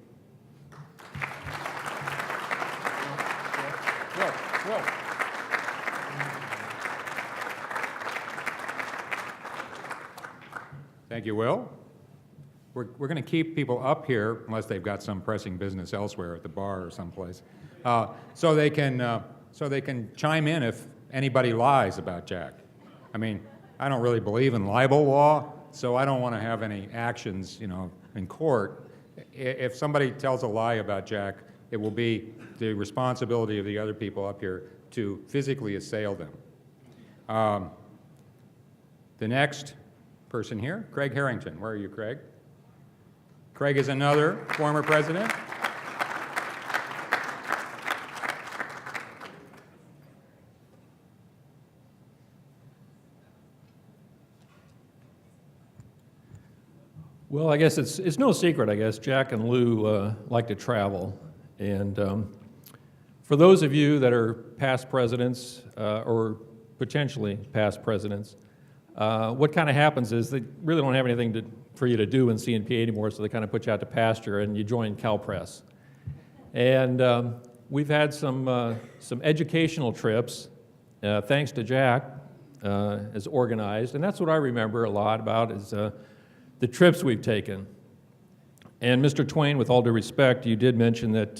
Thank you, Will. We're going to keep people up here, unless they've got some pressing business elsewhere at the bar or someplace, so they can chime in if anybody lies about Jack. I mean, I don't really believe in libel law, so I don't want to have any actions, you know, in court. If somebody tells a lie about Jack, it will be the responsibility of the other people up here to physically assail them. The next person here, Craig Harrington. Where are you, Craig? Craig is another former president. Well, I guess it's no secret, I guess. Jack and Lou like to travel. And for those of you that are past presidents or potentially past presidents, what kind of happens is they really don't have anything for you to do in CNPA anymore, so they kind of put you out to pasture and you join CalPress. And we've had some educational trips, thanks to Jack, as organized. And that's what I remember a lot about is the trips we've taken. And Mr. Twain, with all due respect, you did mention that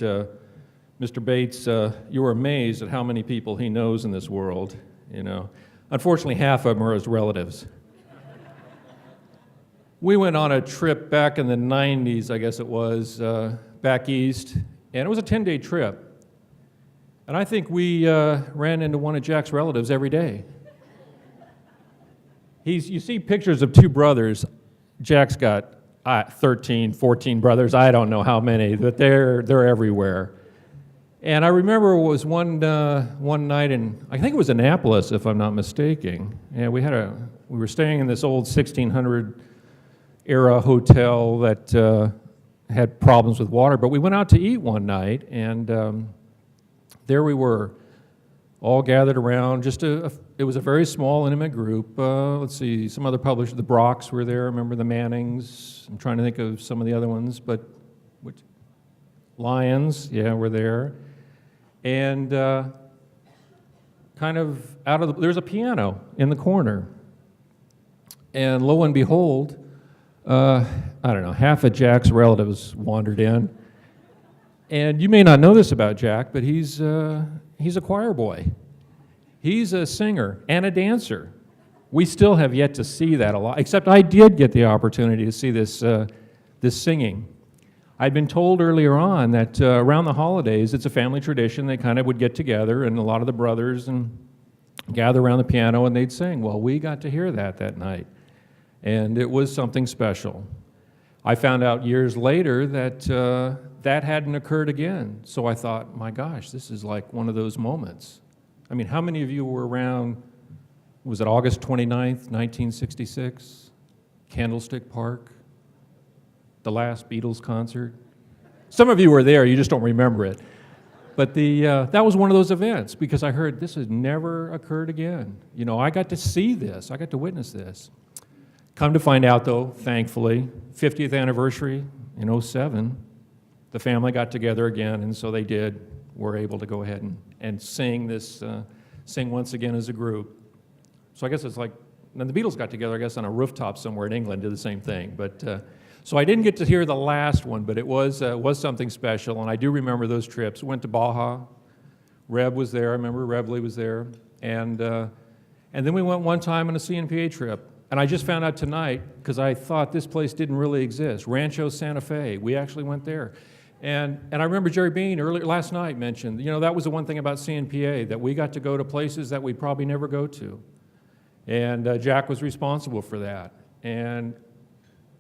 Mr. Bates, you were amazed at how many people he knows in this world, you know. Unfortunately, half of them are his relatives. We went on a trip back in the 90s, I guess it was, back east, and it was a 10-day trip. And I think we ran into one of Jack's relatives every day. You see pictures of two brothers. Jack's got 13, 14 brothers. I don't know how many, but they're everywhere. And I remember it was one night in, I think it was Annapolis, if I'm not mistaken. And we were staying in this old 1600 era hotel that had problems with water. But we went out to eat one night, and there we were, all gathered around. It was a very small, intimate group. Let's see, some other publishers, the Brocks were there. Remember the Mannings? I'm trying to think of some of the other ones, but Lions, yeah, were there. And kind of there's a piano in the corner. And lo and behold, I don't know, half of Jack's relatives wandered in. And you may not know this about Jack, but he's a choir boy. He's a singer and a dancer. We still have yet to see that a lot, except I did get the opportunity to see this singing. I'd been told earlier on that around the holidays, it's a family tradition. They kind of would get together, and a lot of the brothers and gather around the piano, and they'd sing. Well, we got to hear that night, and it was something special. I found out years later that that hadn't occurred again, so I thought, my gosh, this is like one of those moments. I mean, how many of you were around, was it August 29th, 1966, Candlestick Park? The last Beatles concert. Some of you were there, you just don't remember it. But that was one of those events, because I heard this has never occurred again. You know, I got to see this, I got to witness this. Come to find out, though, thankfully, 50th anniversary in 2007, the family got together again, and so they were able to go ahead and sing once again as a group. So I guess it's like, and the Beatles got together, I guess, on a rooftop somewhere in England, did the same thing. But so I didn't get to hear the last one, but it was something special, and I do remember those trips. Went to Baja. Reb was there. I remember Reb Lee was there, and then we went one time on a CNPA trip And I just found out tonight, because I thought this place didn't really exist, Rancho Santa Fe. We actually went there. And I remember Jerry Bean earlier last night mentioned, that was the one thing about CNPA, that we got to go to places that we'd probably never go to. And Jack was responsible for that. And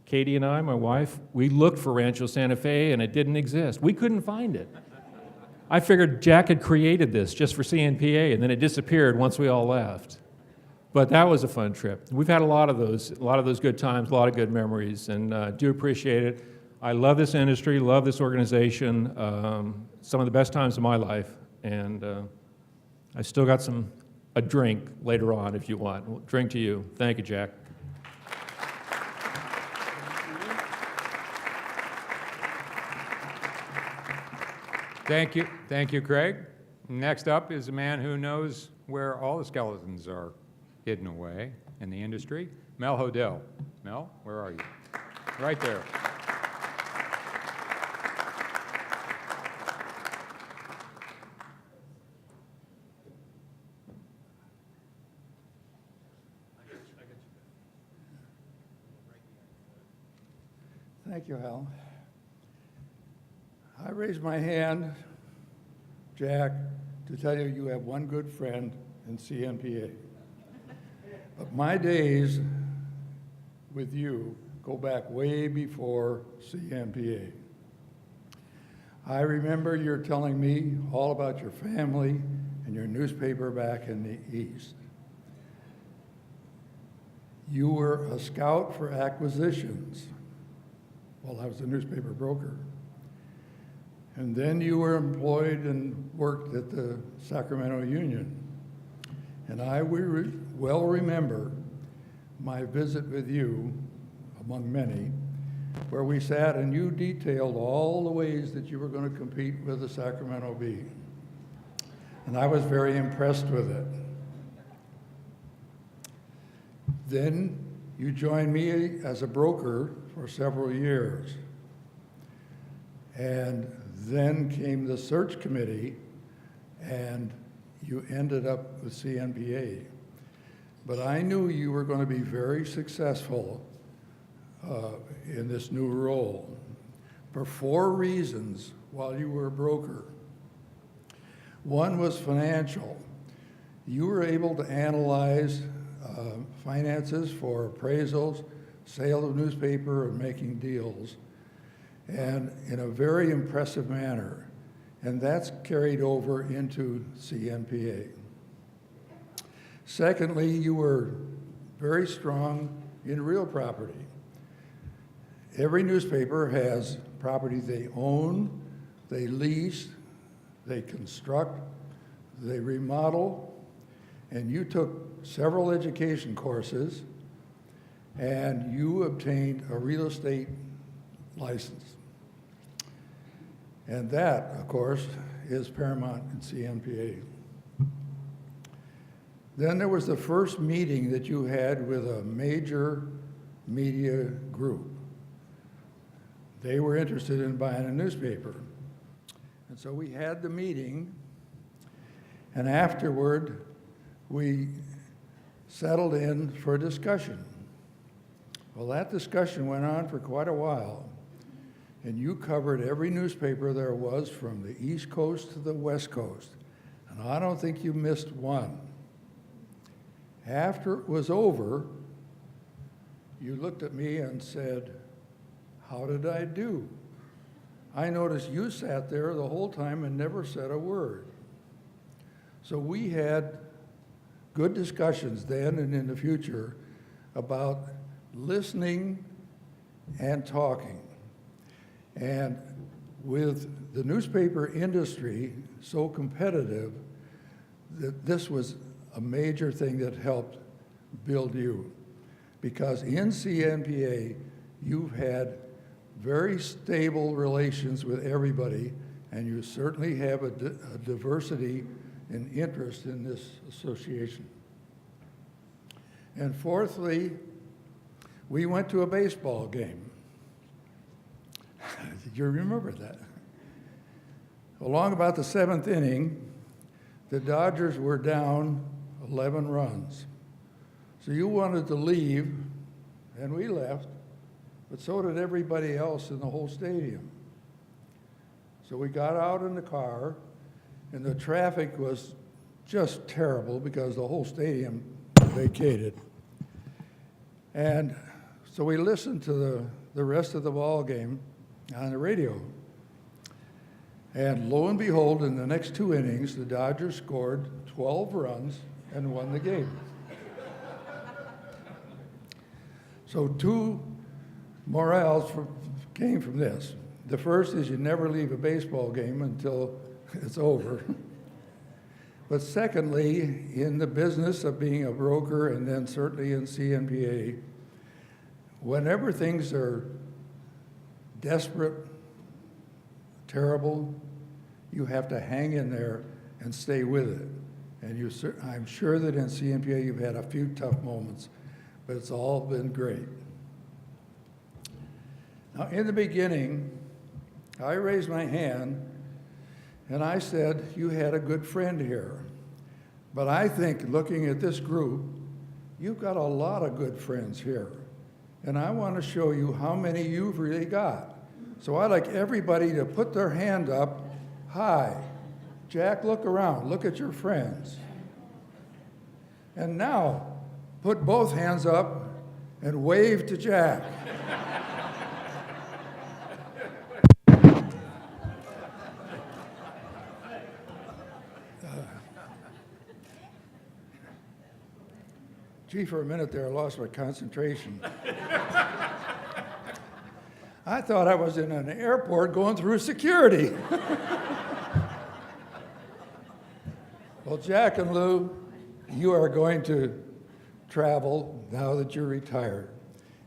Katie and I, my wife, we looked for Rancho Santa Fe, and it didn't exist. We couldn't find it. I figured Jack had created this just for CNPA, and then it disappeared once we all left. But that was a fun trip. We've had a lot of those good times, a lot of good memories, and do appreciate it. I love this industry, love this organization, some of the best times of my life, and I still got a drink later on if you want. We'll drink to you. Thank you, Jack. Thank you, Craig. Next up is a man who knows where all the skeletons are hidden away in the industry, Mel Hodel. Mel, where are you? Right there. Thank you, Hal. I raise my hand, Jack, to tell you you have one good friend in CNPA. But my days with you go back way before CNPA. I remember you're telling me all about your family and your newspaper back in the East. You were a scout for acquisitions while I was a newspaper broker. And then you were employed and worked at the Sacramento Union. And I well remember my visit with you, among many, where we sat and you detailed all the ways that you were going to compete with the Sacramento Bee. And I was very impressed with it. Then you joined me as a broker for several years. And then came the search committee, and you ended up with CNPA. But I knew you were going to be very successful in this new role for 4 reasons while you were a broker. One was financial. You were able to analyze finances for appraisals, sale of newspaper, and making deals, and in a very impressive manner. And that's carried over into CNPA. Secondly, you were very strong in real property. Every newspaper has property they own, they lease, they construct, they remodel, and you took several education courses, and you obtained a real estate license. And that, of course, is paramount in CNPA. Then there was the first meeting that you had with a major media group. They were interested in buying a newspaper. And so we had the meeting, and afterward, we settled in for a discussion. Well, that discussion went on for quite a while, and you covered every newspaper there was from the East Coast to the West Coast, and I don't think you missed one. After it was over, you looked at me and said, "How did I do?" I noticed you sat there the whole time and never said a word. So we had good discussions then and in the future about listening and talking. And with the newspaper industry so competitive, that this was a major thing that helped build you. Because in CNPA, you've had very stable relations with everybody, and you certainly have a diversity and interest in this association. And fourthly, we went to a baseball game. Did you remember that? Along about the 7th inning, the Dodgers were down 11 runs. So you wanted to leave, and we left, but so did everybody else in the whole stadium. So we got out in the car, and the traffic was just terrible because the whole stadium vacated. And so we listened to the rest of the ball game on the radio. And lo and behold, in the next 2 innings, the Dodgers scored 12 runs and won the game. So 2 morals came from this. The first is you never leave a baseball game until it's over. But secondly, in the business of being a broker and then certainly in CNPA, whenever things are desperate, terrible, you have to hang in there and stay with it. And I'm sure that in CNPA you've had a few tough moments, but it's all been great. Now, in the beginning, I raised my hand and I said, you had a good friend here. But I think looking at this group, you've got a lot of good friends here. And I want to show you how many you've really got. So I'd like everybody to put their hand up high. Jack, look around, look at your friends. And now, put both hands up and wave to Jack. Gee, for a minute there, I lost my concentration. I thought I was in an airport going through security. Well, Jack and Lou, you are going to travel now that you're retired.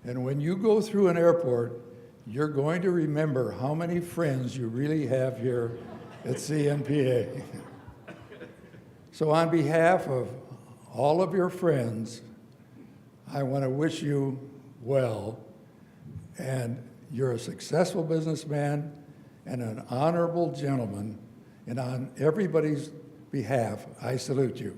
And when you go through an airport, you're going to remember how many friends you really have here at CNPA. So on behalf of all of your friends, I want to wish you well, and you're a successful businessman and an honorable gentleman, and on everybody's behalf, I salute you.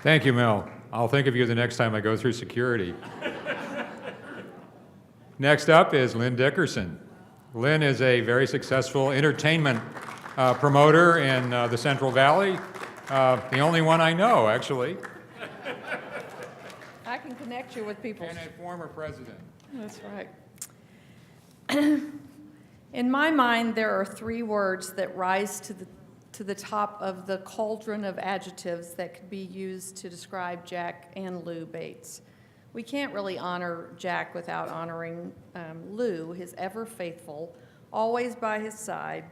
Thank you, Mel. I'll think of you the next time I go through security. Next up is Lynn Dickerson. Lynn is a very successful entertainment promoter in the Central Valley. The only one I know, actually. I can connect you with people. And a former president. That's right. In my mind, there are 3 words that rise to the top of the cauldron of adjectives that could be used to describe Jack and Lou Bates. We can't really honor Jack without honoring Lou, his ever faithful, always by his side,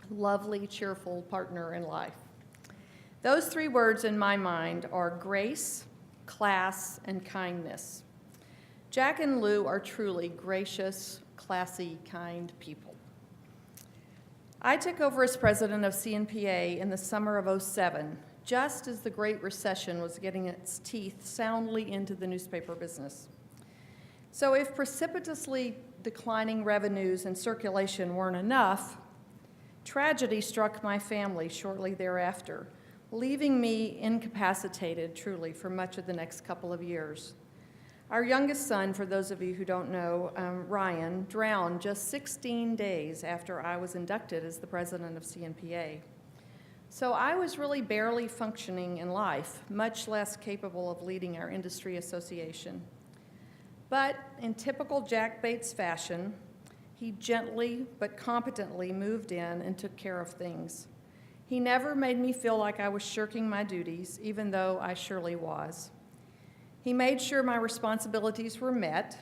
lovely, cheerful partner in life. Those 3 words in my mind are grace, class, and kindness. Jack and Lou are truly gracious, classy, kind people. I took over as president of CNPA in the summer of '07, just as the Great Recession was getting its teeth soundly into the newspaper business. So if precipitously declining revenues and circulation weren't enough, tragedy struck my family shortly thereafter, leaving me incapacitated truly for much of the next couple of years. Our youngest son, for those of you who don't know, Ryan, drowned just 16 days after I was inducted as the president of CNPA. So I was really barely functioning in life, much less capable of leading our industry association. But in typical Jack Bates fashion, he gently but competently moved in and took care of things. He never made me feel like I was shirking my duties, even though I surely was. He made sure my responsibilities were met,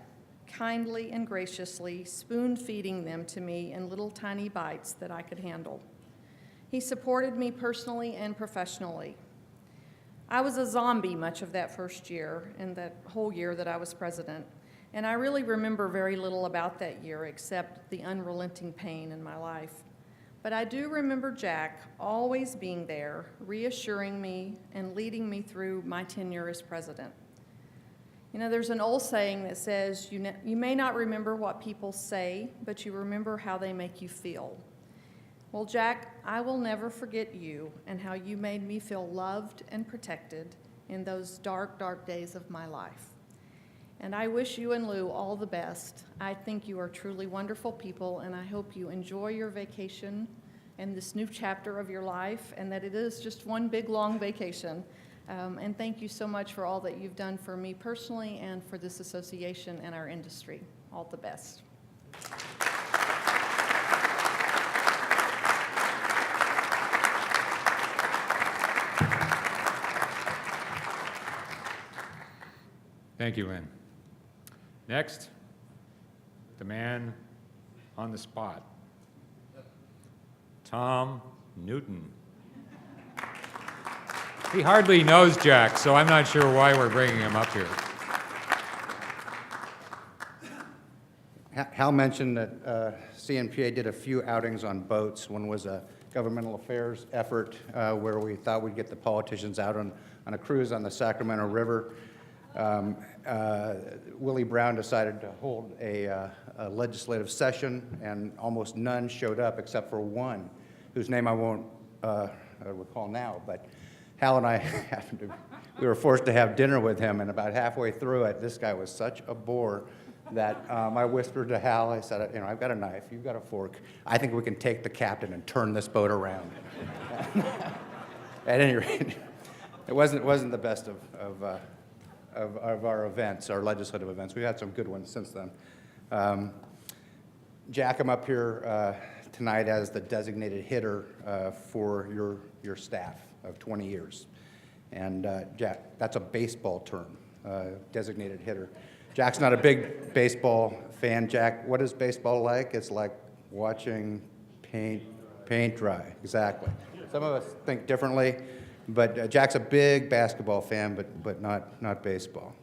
kindly and graciously spoon-feeding them to me in little tiny bites that I could handle. He supported me personally and professionally. I was a zombie much of that first year and that whole year that I was president, and I really remember very little about that year except the unrelenting pain in my life. But I do remember Jack always being there, reassuring me and leading me through my tenure as president. You know, there's an old saying that says, you may not remember what people say, but you remember how they make you feel. Well, Jack, I will never forget you and how you made me feel loved and protected in those dark, dark days of my life. And I wish you and Lou all the best. I think you are truly wonderful people, and I hope you enjoy your vacation and this new chapter of your life, and that it is just one big, long vacation. And thank you so much for all that you've done for me personally and for this association and our industry. All the best. Thank you, Lynn. Next, the man on the spot, Tom Newton. He hardly knows Jack, so I'm not sure why we're bringing him up here. Hal mentioned that CNPA did a few outings on boats. One was a governmental affairs effort where we thought we'd get the politicians out on a cruise on the Sacramento River. Willie Brown decided to hold a legislative session, and almost none showed up except for one, whose name I won't recall now, but Hal and I, we were forced to have dinner with him, and about halfway through it, this guy was such a bore that I whispered to Hal, I said, you know, I've got a knife, you've got a fork. I think we can take the captain and turn this boat around. At any rate, it wasn't the best of our events, our legislative events. We've had some good ones since then. Jack, I'm up here tonight as the designated hitter for your staff of 20 years. And Jack, that's a baseball term, designated hitter. Jack's not a big baseball fan. Jack, what is baseball like? It's like watching paint dry, exactly. Some of us think differently, but Jack's a big basketball fan, but not baseball.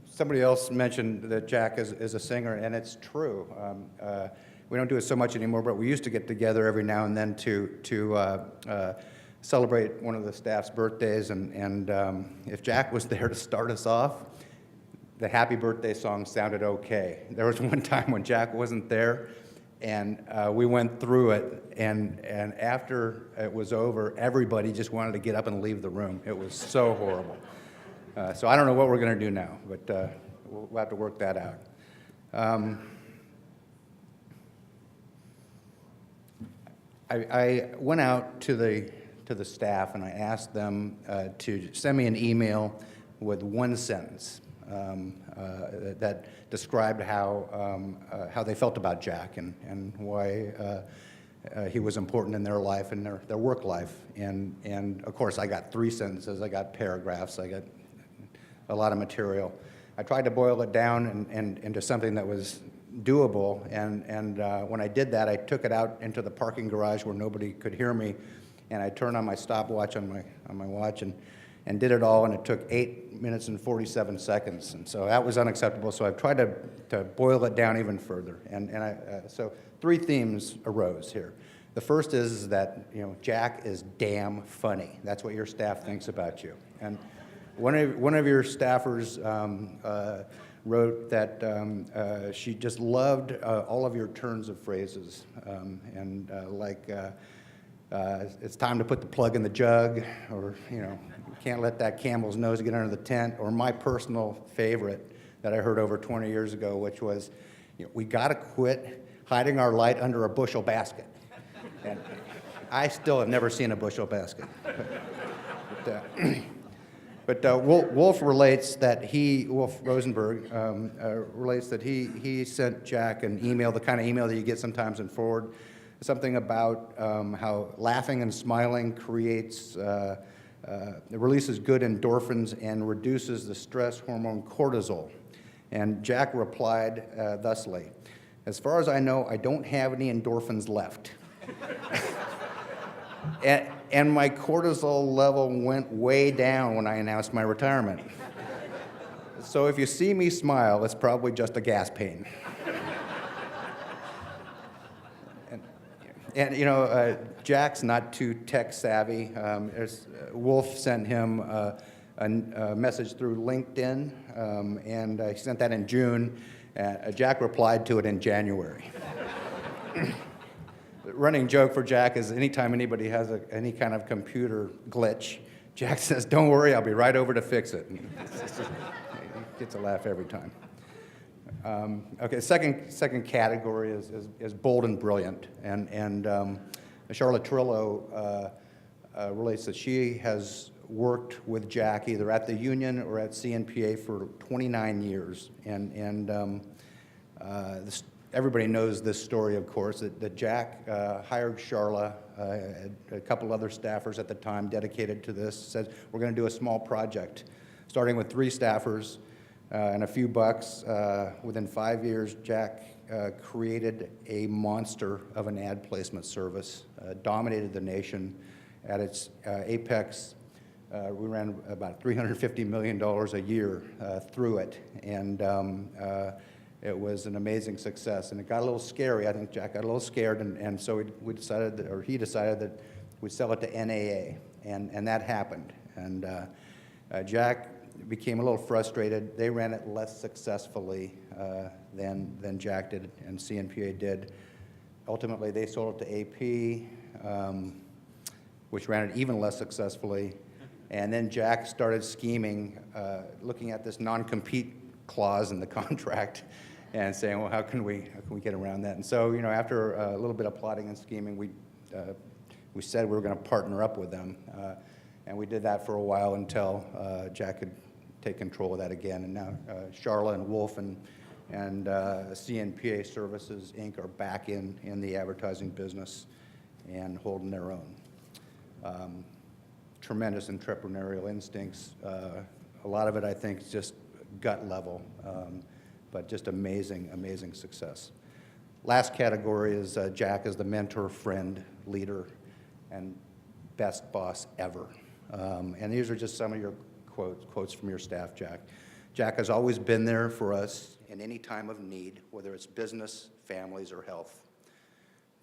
Somebody else mentioned that Jack is a singer, and it's true. We don't do it so much anymore, but we used to get together every now and then to celebrate one of the staff's birthdays, and if Jack was there to start us off, the happy birthday song sounded okay. There was one time when Jack wasn't there, and we went through it, and after it was over, everybody just wanted to get up and leave the room. It was so horrible. So I don't know what we're going to do now, but we'll have to work that out. I went out to the staff and I asked them to send me an email with one sentence that described how they felt about Jack and why he was important in their life and their work life. And of course, I got 3 sentences, I got paragraphs, I got a lot of material. I tried to boil it down and into something that was doable, and when I did that, I took it out into the parking garage where nobody could hear me, and I turned on my stopwatch on my watch and did it all, and it took 8 minutes and 47 seconds, and so that was unacceptable. So I've tried to boil it down even further, so 3 themes arose here. The first is that, you know, Jack is damn funny. That's what your staff thinks about you, and one of your staffers wrote that she just loved all of your turns of phrases, it's time to put the plug in the jug, or, you know, you can't let that camel's nose get under the tent, or my personal favorite that I heard over 20 years ago, which was, you know, we got to quit hiding our light under a bushel basket. And I still have never seen a bushel basket. But Wolf relates that Wolf Rosenberg relates that he sent Jack an email, the kind of email that you get sometimes in Forward, something about how laughing and smiling creates, it releases good endorphins and reduces the stress hormone cortisol. And Jack replied thusly, "As far as I know, I don't have any endorphins left." And my cortisol level went way down when I announced my retirement. So if you see me smile, it's probably just a gas pain. And you know, Jack's not too tech savvy. Wolf sent him a message through LinkedIn, and I sent that in June. Jack replied to it in January. The running joke for Jack is anytime anybody has any kind of computer glitch, Jack says, "Don't worry, I'll be right over to fix it." And he gets a laugh every time. Okay, second category is bold and brilliant, and Charlotte Trillo relates that she has worked with Jack either at the union or at CNPA for 29 years, and everybody knows this story, of course, that Jack hired Charla, a couple other staffers at the time dedicated to this, said, "We're going to do a small project," starting with 3 staffers and a few bucks. Within 5 years, Jack created a monster of an ad placement service, dominated the nation. At its apex, we ran about $350 million a year through it, and it was an amazing success. And it got a little scary. I think Jack got a little scared, and so he decided that we'd sell it to NAA, and that happened. And Jack became a little frustrated. They ran it less successfully than Jack did and CNPA did. Ultimately, they sold it to AP, which ran it even less successfully. And then Jack started scheming, looking at this non-compete clause in the contract and saying, well, how can we get around that? And so, after a little bit of plotting and scheming, we said we were going to partner up with them. And we did that for a while until Jack could take control of that again. And now Charla and Wolf and CNPA Services, Inc. are back in the advertising business and holding their own. Tremendous entrepreneurial instincts. A lot of it, I think, is just gut level, but just amazing, amazing success. Last category is Jack as the mentor, friend, leader, and best boss ever. And these are just some of your quotes from your staff, Jack. Jack has always been there for us in any time of need, whether it's business, families, or health.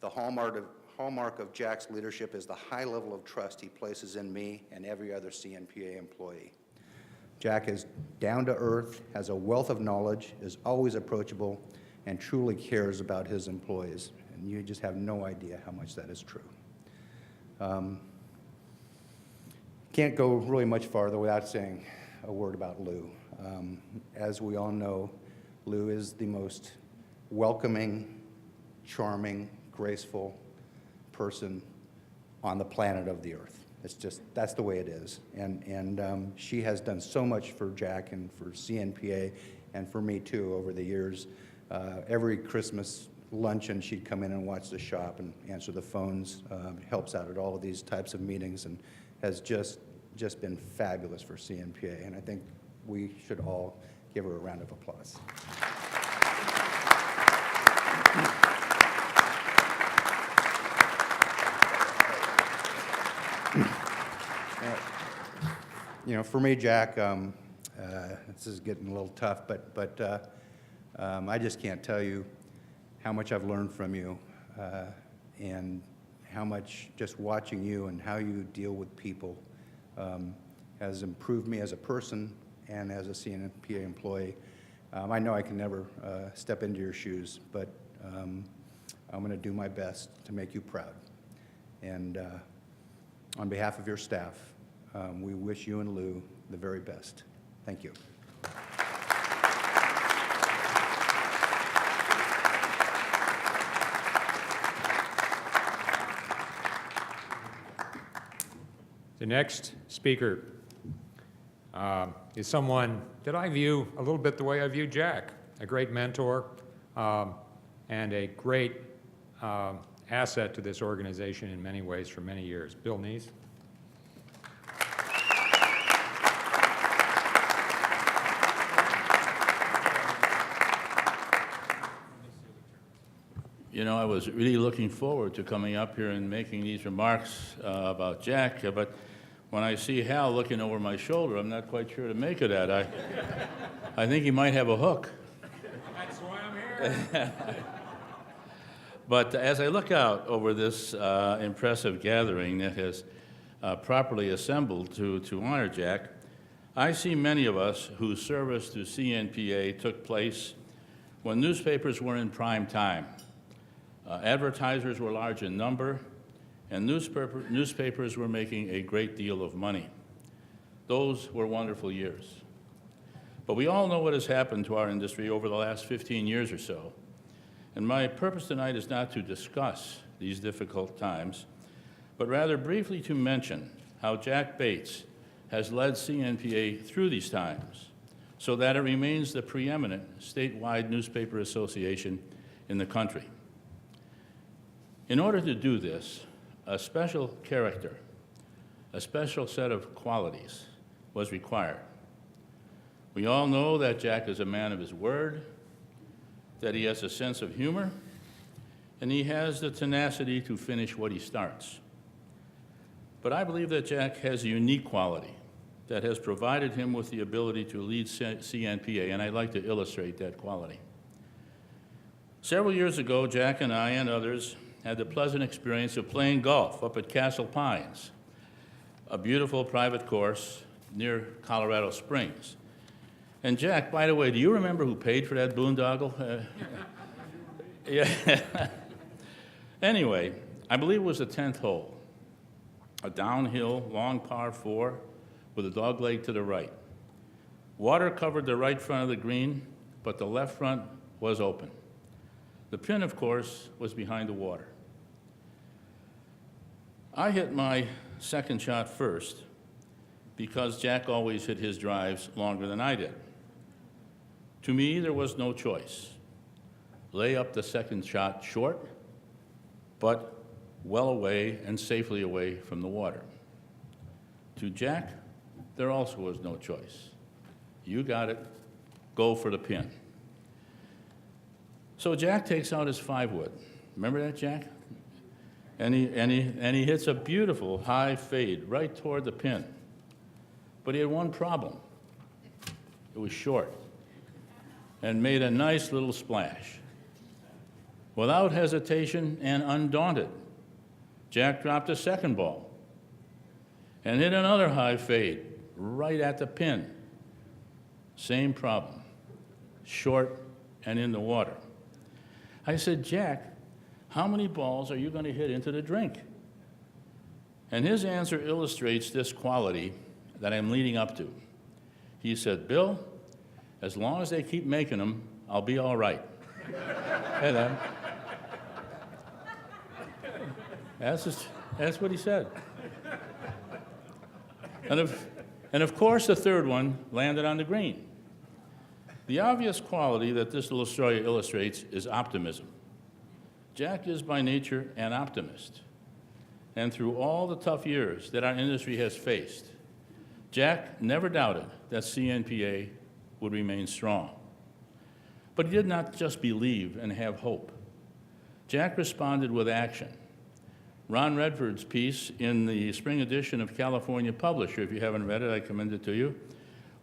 The hallmark of Jack's leadership is the high level of trust he places in me and every other CNPA employee. Jack is down to earth, has a wealth of knowledge, is always approachable, and truly cares about his employees. And you just have no idea how much that is true. Can't go really much farther without saying a word about Lou. As we all know, Lou is the most welcoming, charming, graceful person on the planet of the earth. It's just, that's the way it is. And she has done so much for Jack and for CNPA and for me too over the years. Every Christmas luncheon, she'd come in and watch the shop and answer the phones, helps out at all of these types of meetings, and has just been fabulous for CNPA. And I think we should all give her a round of applause. For me, Jack, this is getting a little tough, but I just can't tell you how much I've learned from you, and how much just watching you and how you deal with people has improved me as a person and as a CNPA employee. I know I can never step into your shoes, but I'm going to do my best to make you proud. And on behalf of your staff, we wish you and Lou the very best. Thank you. The next speaker is someone that I view a little bit the way I view Jack, a great mentor and a great asset to this organization in many ways for many years. Bill Neese. You know, I was really looking forward to coming up here and making these remarks about Jack, but when I see Hal looking over my shoulder, I'm not quite sure to make of that. I think he might have a hook. That's why I'm here. But as I look out over this impressive gathering that has properly assembled to honor Jack, I see many of us whose service to CNPA took place when newspapers were in prime time. Advertisers were large in number, and newspapers were making a great deal of money. Those were wonderful years. But we all know what has happened to our industry over the last 15 years or so. And my purpose tonight is not to discuss these difficult times, but rather briefly to mention how Jack Bates has led CNPA through these times so that it remains the preeminent statewide newspaper association in the country. In order to do this, a special character, a special set of qualities was required. We all know that Jack is a man of his word, that he has a sense of humor, and he has the tenacity to finish what he starts. But I believe that Jack has a unique quality that has provided him with the ability to lead CNPA, and I'd like to illustrate that quality. Several years ago, Jack and I and others had the pleasant experience of playing golf up at Castle Pines, a beautiful private course near Colorado Springs. And Jack, by the way, do you remember who paid for that boondoggle? Yeah. Anyway, I believe it was the 10th hole, a downhill, long par 4 with a dogleg to the right. Water covered the right front of the green, but the left front was open. The pin, of course, was behind the water. I hit my second shot first because Jack always hit his drives longer than I did. To me, there was no choice. Lay up the second shot short, but well away and safely away from the water. To Jack, there also was no choice. You got it, go for the pin. So Jack takes out his 5-wood. Remember that, Jack? And he hits a beautiful high fade right toward the pin. But he had one problem. It was short and made a nice little splash. Without hesitation and undaunted, Jack dropped a second ball and hit another high fade right at the pin. Same problem, short and in the water. I said, Jack, how many balls are you going to hit into the drink? And his answer illustrates this quality that I'm leading up to. He said, Bill, as long as they keep making them, I'll be all right. And that's what he said. And of course, the third one landed on the green. The obvious quality that this little story illustrates is optimism. Jack is by nature an optimist. And through all the tough years that our industry has faced, Jack never doubted that CNPA would remain strong. But he did not just believe and have hope. Jack responded with action. Ron Redford's piece in the spring edition of California Publisher, if you haven't read it, I commend it to you,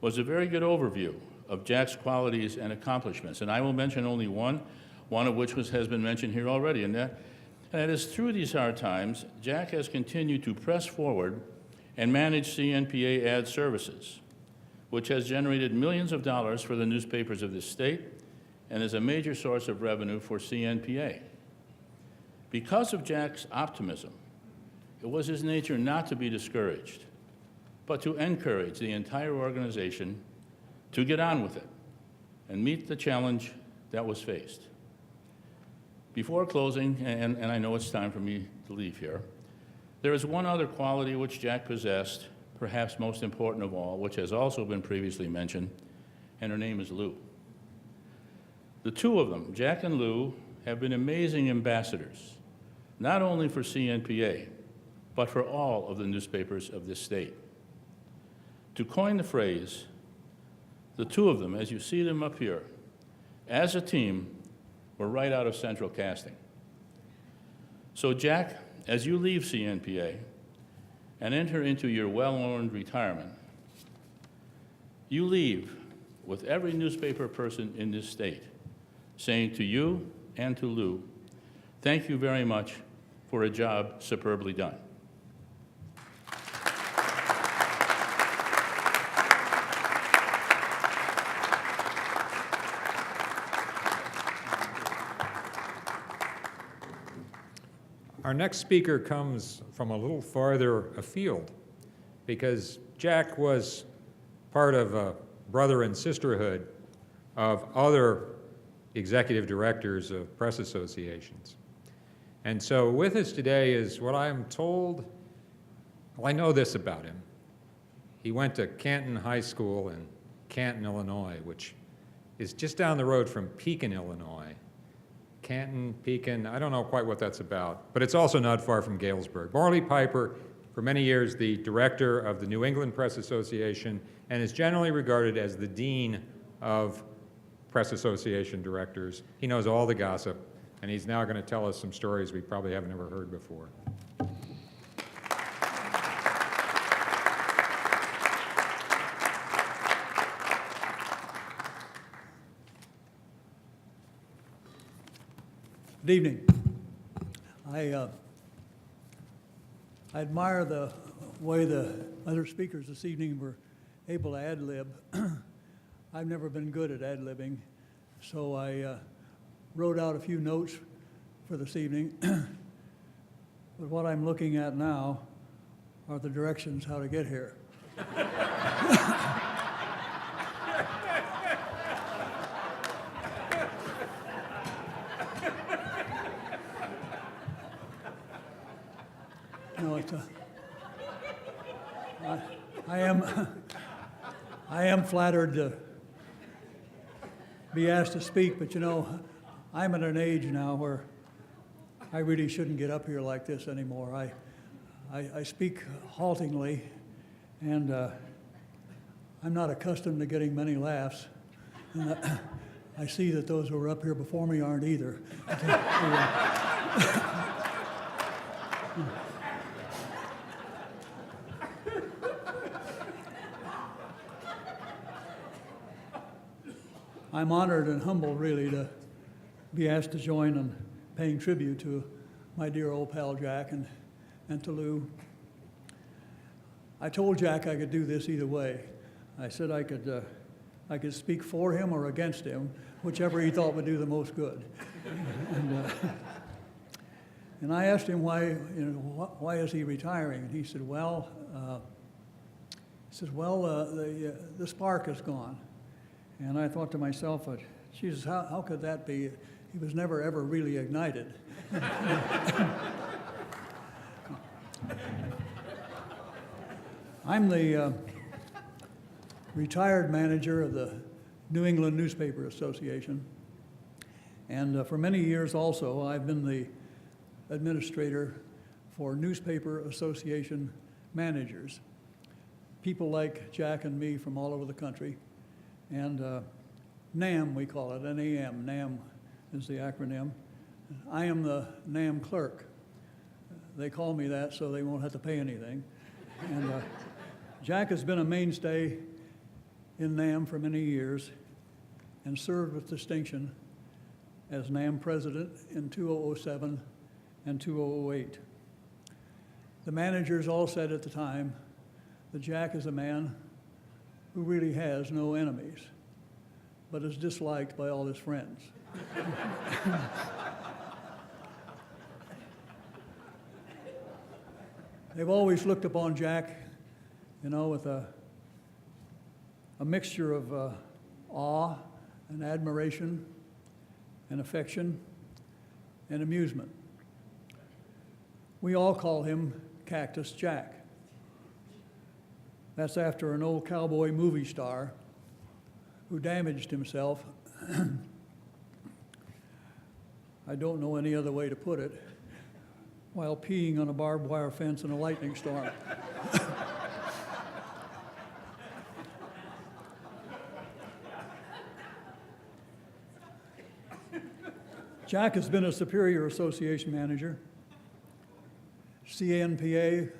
was a very good overview of Jack's qualities and accomplishments. And I will mention only one of which has been mentioned here already, and that is through these hard times, Jack has continued to press forward and manage CNPA ad services, which has generated millions of dollars for the newspapers of this state and is a major source of revenue for CNPA. Because of Jack's optimism, it was his nature not to be discouraged, but to encourage the entire organization to get on with it and meet the challenge that was faced. Before closing, and I know it's time for me to leave here, there is one other quality which Jack possessed, perhaps most important of all, which has also been previously mentioned, and her name is Lou. The two of them, Jack and Lou, have been amazing ambassadors, not only for CNPA, but for all of the newspapers of this state. To coin the phrase, the two of them, as you see them up here, as a team, were right out of Central Casting. So Jack, as you leave CNPA and enter into your well-earned retirement, you leave with every newspaper person in this state saying to you and to Lou, thank you very much for a job superbly done. Our next speaker comes from a little farther afield because Jack was part of a brother and sisterhood of other executive directors of press associations. And so with us today is what I'm told, well, I know this about him. He went to Canton High School in Canton, Illinois, which is just down the road from Pekin, Illinois. Canton, Pekin, I don't know quite what that's about, but it's also not far from Galesburg. Morley Piper, for many years the director of the New England Press Association, and is generally regarded as the dean of Press Association directors. He knows all the gossip, and he's now going to tell us some stories we probably haven't ever heard before. Good evening. I admire the way the other speakers this evening were able to ad-lib. I've never been good at ad-libbing, so I wrote out a few notes for this evening. But what I'm looking at now are the directions how to get here. No, it's I am flattered to be asked to speak, but you know, I'm at an age now where I really shouldn't get up here like this anymore. I speak haltingly, and I'm not accustomed to getting many laughs. And I see that those who are up here before me aren't either. I'm honored and humbled, really, to be asked to join in paying tribute to my dear old pal Jack and to Lou. I told Jack I could do this either way. I said I could speak for him or against him, whichever he thought would do the most good. And I asked him why is he retiring, and he said, well, the spark is gone. And I thought to myself, Jesus, how could that be? He was never, ever really ignited. I'm the retired manager of the New England Newspaper Association. And for many years also, I've been the administrator for Newspaper Association managers, people like Jack and me from all over the country. And NAM, we call it, N-A-M. NAM is the acronym. I am the NAM clerk. They call me that so they won't have to pay anything. And Jack has been a mainstay in NAM for many years and served with distinction as NAM president in 2007 and 2008. The managers all said at the time that Jack is a man who really has no enemies, but is disliked by all his friends. They've always looked upon Jack, you know, with a mixture of awe and admiration and affection and amusement. We all call him Cactus Jack. That's after an old cowboy movie star who damaged himself. I don't know any other way to put it, while peeing on a barbed wire fence in a lightning storm. Jack has been a Superior Association manager. CNPA,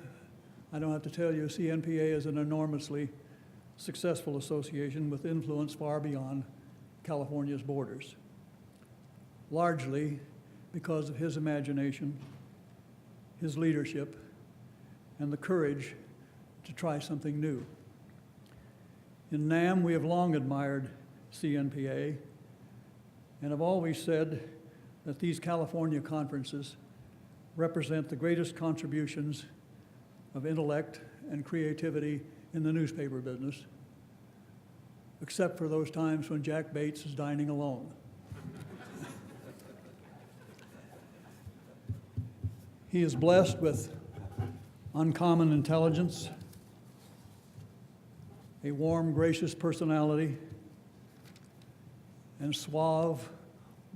I don't have to tell you, CNPA is an enormously successful association with influence far beyond California's borders, largely because of his imagination, his leadership, and the courage to try something new. In NAM, we have long admired CNPA and have always said that these California conferences represent the greatest contributions of intellect and creativity in the newspaper business, except for those times when Jack Bates is dining alone. He is blessed with uncommon intelligence, a warm, gracious personality, and suave,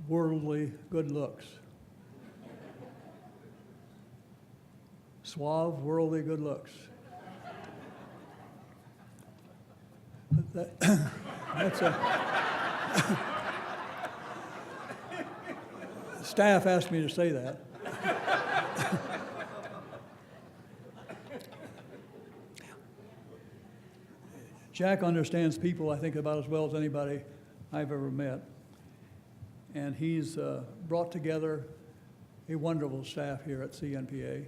worldly good looks. Suave, worldly good looks. That's a staff asked me to say that. Jack understands people, I think, about as well as anybody I've ever met. And he's brought together a wonderful staff here at CNPA.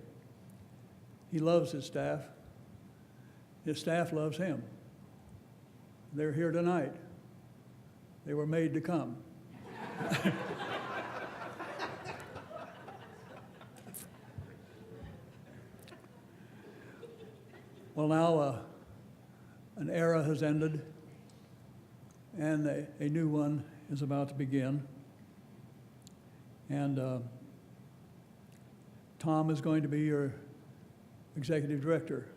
He loves his staff. His staff loves him. They're here tonight. They were made to come. Well, now an era has ended, and a new one is about to begin. And Tom is going to be your executive director.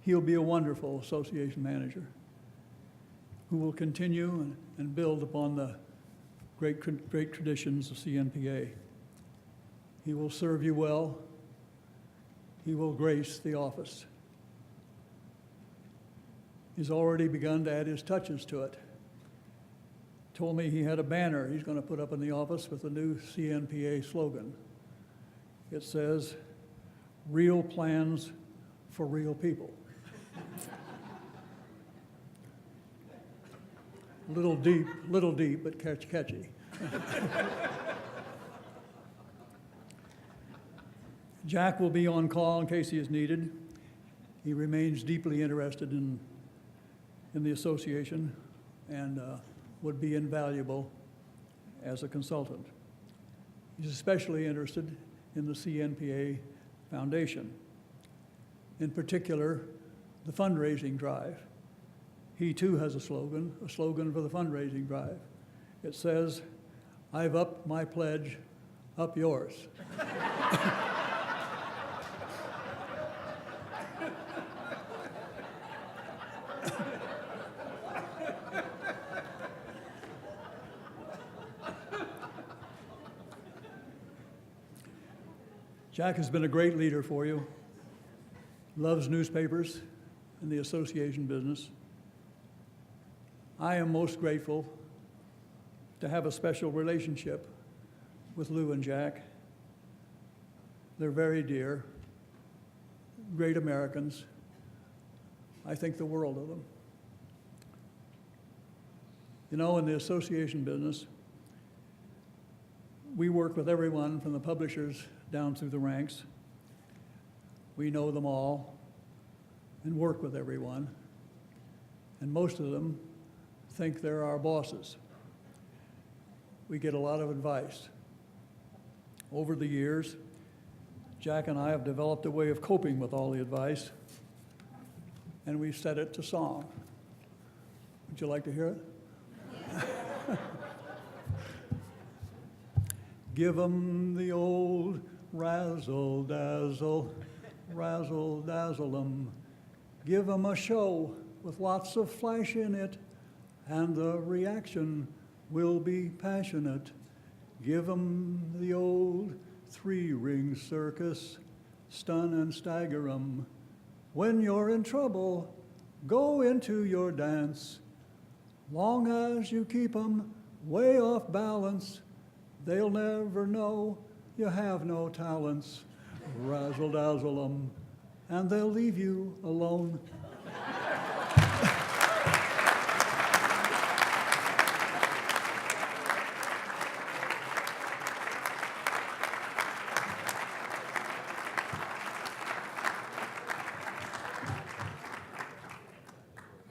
He'll be a wonderful association manager who will continue and build upon the great traditions of CNPA. He will serve you well. He will grace the office. He's already begun to add his touches to it. Told me he had a banner he's going to put up in the office with the new CNPA slogan. It says, "Real plans for real people." Little deep, but catchy. Jack will be on call in case he is needed. He remains deeply interested in the association and would be invaluable as a consultant. He's especially interested in the CNPA Foundation, in particular, the fundraising drive. He too has a slogan for the fundraising drive. It says, "I've upped my pledge, up yours." Jack has been a great leader for you, loves newspapers and the association business. I am most grateful to have a special relationship with Lou and Jack. They're very dear, great Americans. I think the world of them. You know, in the association business, we work with everyone from the publishers down through the ranks. We know them all and work with everyone. And most of them think they're our bosses. We get a lot of advice. Over the years, Jack and I have developed a way of coping with all the advice, and we've set it to song. Would you like to hear it? Give 'em the old razzle-dazzle, razzle-dazzle 'em. Give 'em a show with lots of flash in it, and the reaction will be passionate. Give 'em the old three-ring circus, stun and stagger 'em. When you're in trouble, go into your dance. Long as you keep 'em way off balance, they'll never know you have no talents. Razzle-dazzle 'em, and they'll leave you alone.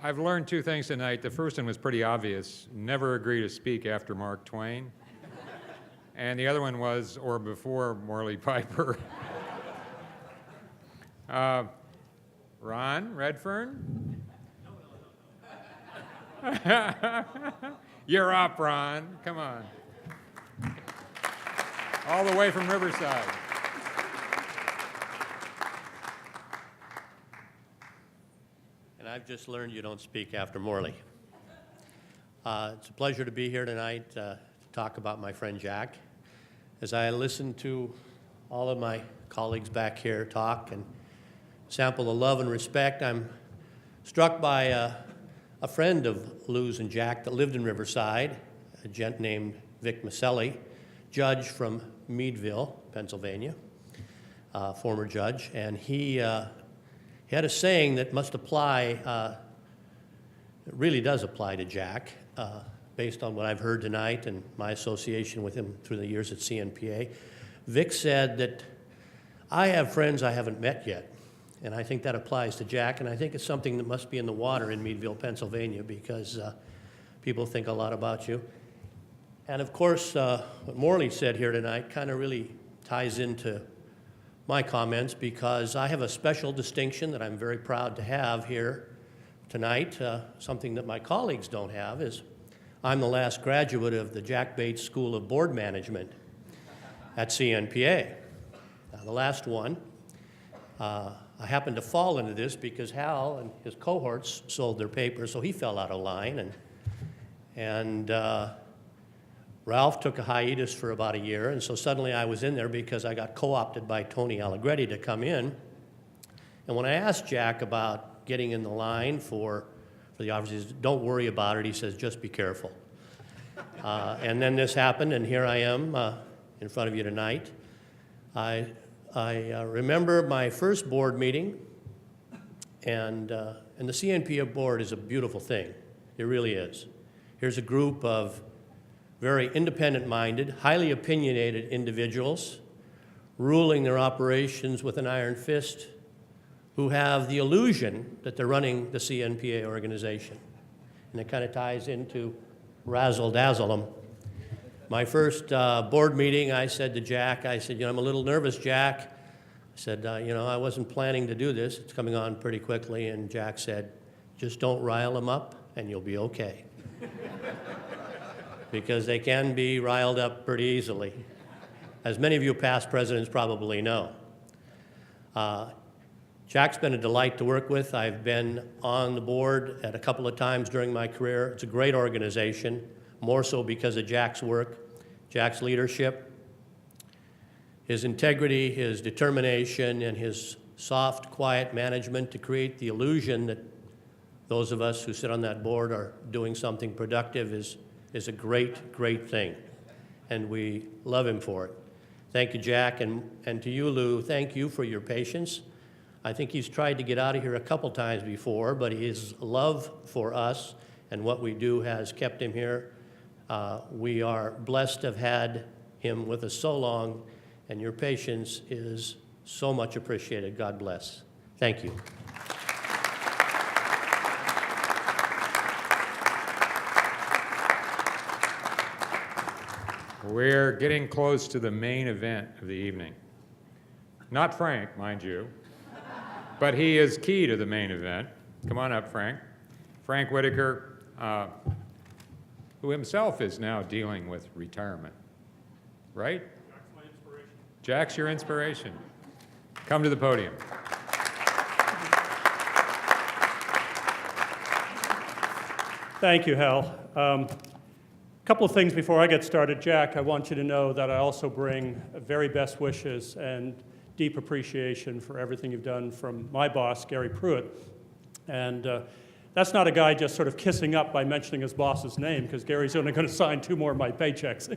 I've learned two things tonight. The first one was pretty obvious. Never agree to speak after Mark Twain. and the other one was, or before Morley Piper. Ron Redfern? You're up, Ron. Come on. All the way from Riverside. And I've just learned you don't speak after Morley. It's a pleasure to be here tonight to talk about my friend Jack. As I listen to all of my colleagues back here talk and sample the love and respect, I'm struck by a friend of Lou's and Jack that lived in Riverside, a gent named Vic Maselli, judge from Meadville, Pennsylvania, former judge, and he had a saying that must apply, it really does apply to Jack, based on what I've heard tonight and my association with him through the years at CNPA. Vic said that I have friends I haven't met yet, and I think that applies to Jack, and I think it's something that must be in the water in Meadville, Pennsylvania, because people think a lot about you. And of course, what Morley said here tonight kind of really ties into my comments, because I have a special distinction that I'm very proud to have here tonight. Something that my colleagues don't have is I'm the last graduate of the Jack Bates School of Board Management at CNPA. Now, the last one, I happened to fall into this because Hal and his cohorts sold their papers, so he fell out of line, and Ralph took a hiatus for about a year, and so suddenly I was in there because I got co-opted by Tony Allegretti to come in. And when I asked Jack about getting in the line for the office, he says, "Don't worry about it." He says, "Just be careful." And then this happened, and here I am in front of you tonight. I remember my first board meeting, and the CNPA board is a beautiful thing. It really is. Here's a group of very independent-minded, highly opinionated individuals ruling their operations with an iron fist, who have the illusion that they're running the CNPA organization. And it kind of ties into razzle-dazzle them. My first board meeting, I said to Jack, I said, I'm a little nervous, Jack. I said, I wasn't planning to do this. It's coming on pretty quickly. And Jack said, just don't rile them up and you'll be okay. Because they can be riled up pretty easily, as many of you past presidents probably know. Jack's been a delight to work with. I've been on the board at a couple of times during my career. It's a great organization, more so because of Jack's work, Jack's leadership, his integrity, his determination, and his soft, quiet management to create the illusion that those of us who sit on that board are doing something productive is a great, great thing, and we love him for it. Thank you, Jack, and to you, Lou, thank you for your patience. I think he's tried to get out of here a couple times before, but his love for us and what we do has kept him here. We are blessed to have had him with us so long, and your patience is so much appreciated. God bless. Thank you. We're getting close to the main event of the evening. Not Frank, mind you, but he is key to the main event. Come on up, Frank. Frank Whitaker, who himself is now dealing with retirement, right? Jack's my inspiration. Jack's your inspiration. Come to the podium. Thank you, Hal. A couple of things before I get started. Jack, I want you to know that I also bring very best wishes and deep appreciation for everything you've done from my boss, Gary Pruitt. And that's not a guy just sort of kissing up by mentioning his boss's name, because Gary's only going to sign 2 more of my paychecks.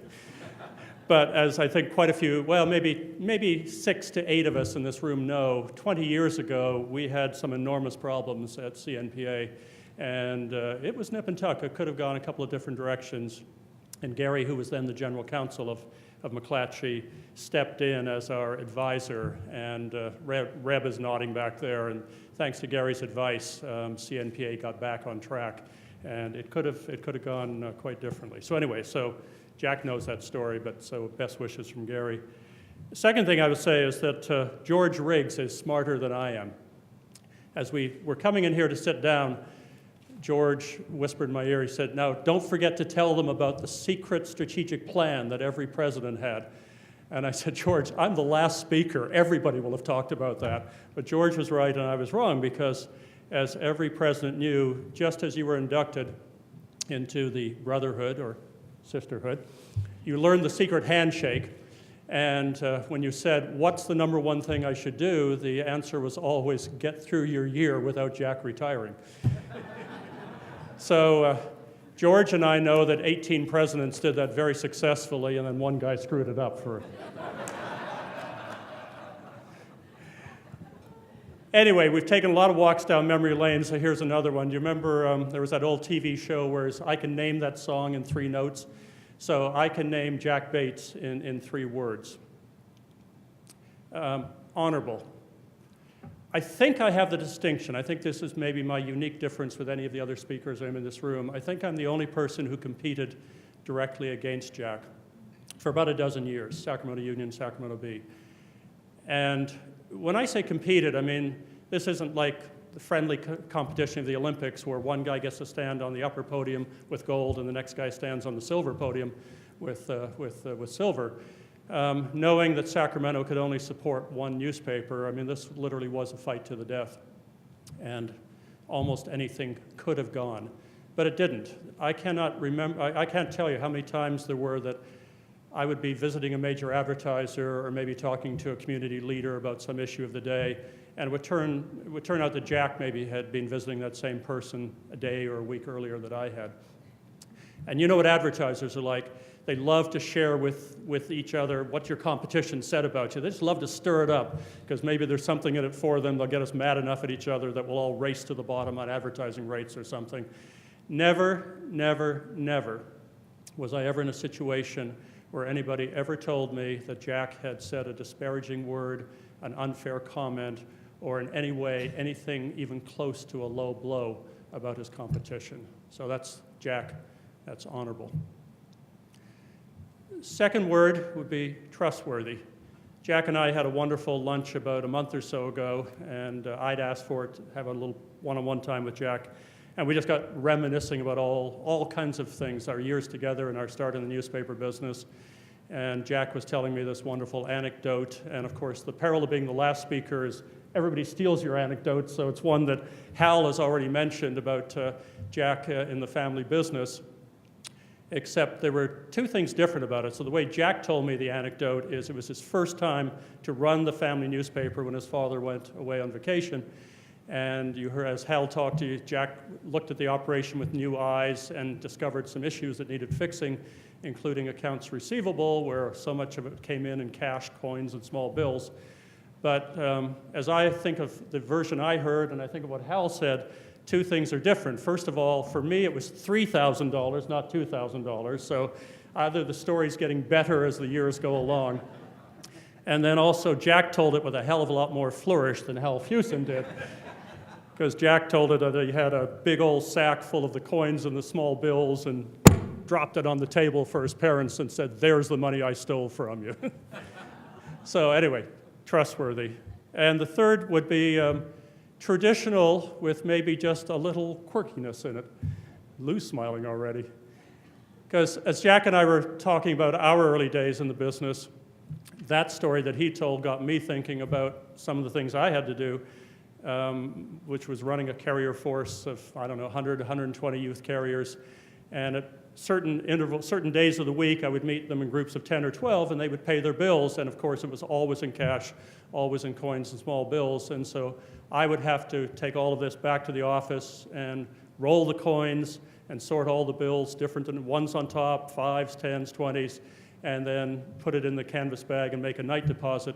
But as I think quite a few, well, maybe 6 to 8 of us in this room know, 20 years ago, we had some enormous problems at CNPA. And it was nip and tuck. It could have gone a couple of different directions. And Gary, who was then the general counsel of McClatchy, stepped in as our advisor. And Reb is nodding back there. And thanks to Gary's advice, CNPA got back on track. And it could have gone quite differently. So anyway, so Jack knows that story, but so best wishes from Gary. The second thing I would say is that George Riggs is smarter than I am. As we were coming in here to sit down, George whispered in my ear, he said, "Now, don't forget to tell them about the secret strategic plan that every president had." And I said, "George, I'm the last speaker. Everybody will have talked about that." But George was right and I was wrong, because as every president knew, just as you were inducted into the brotherhood or sisterhood, you learned the secret handshake. And when you said, "What's the number one thing I should do?" the answer was always, "Get through your year without Jack retiring." So George and I know that 18 presidents did that very successfully, and then one guy screwed it up for... Anyway, we've taken a lot of walks down memory lane, so here's another one. Do you remember there was that old TV show where I can name that song in 3 notes? So I can name Jack Bates in 3 words. Honorable. I think I have the distinction. I think this is maybe my unique difference with any of the other speakers in this room. I think I'm the only person who competed directly against Jack for about a dozen years, Sacramento Union, Sacramento Bee. And when I say competed, I mean, this isn't like the friendly competition of the Olympics where one guy gets to stand on the upper podium with gold and the next guy stands on the silver podium with silver. Knowing that Sacramento could only support one newspaper, I mean, this literally was a fight to the death. And almost anything could have gone, but it didn't. I cannot remember, I can't tell you how many times there were that I would be visiting a major advertiser or maybe talking to a community leader about some issue of the day, and it would turn out that Jack maybe had been visiting that same person a day or a week earlier that I had. And you know what advertisers are like. They love to share with each other what your competition said about you. They just love to stir it up because maybe there's something in it for them. They'll get us mad enough at each other that we'll all race to the bottom on advertising rates or something. Never, never, never was I ever in a situation where anybody ever told me that Jack had said a disparaging word, an unfair comment, or in any way anything even close to a low blow about his competition. So that's Jack, that's honorable. Second word would be trustworthy. Jack and I had a wonderful lunch about a month or so ago, and I'd asked for it to have a little one-on-one time with Jack, and we just got reminiscing about all kinds of things, our years together and our start in the newspaper business. And Jack was telling me this wonderful anecdote, and of course the peril of being the last speaker is everybody steals your anecdote, so it's one that Hal has already mentioned about Jack in the family business. Except there were 2 things different about it. So the way Jack told me the anecdote is it was his first time to run the family newspaper when his father went away on vacation. And you heard, as Hal talked to you, Jack looked at the operation with new eyes and discovered some issues that needed fixing, including accounts receivable, where so much of it came in cash, coins, and small bills. But as I think of the version I heard, and I think of what Hal said, 2 things are different. First of all, for me, it was $3,000, not $2,000. So either the story's getting better as the years go along. And then also, Jack told it with a hell of a lot more flourish than Hal Fusen did. Because Jack told it that he had a big old sack full of the coins and the small bills and dropped it on the table for his parents and said, "There's the money I stole from you." So anyway, trustworthy. And the third would be traditional with maybe just a little quirkiness in it. Lou's smiling already. Because as Jack and I were talking about our early days in the business, that story that he told got me thinking about some of the things I had to do, which was running a carrier force of, 100, 120 youth carriers. And at certain days of the week, I would meet them in groups of 10 or 12, and they would pay their bills. And of course, it was always in cash, always in coins and small bills. And so I would have to take all of this back to the office and roll the coins and sort all the bills, different than ones on top, 5s, 10s, 20s, and then put it in the canvas bag and make a night deposit.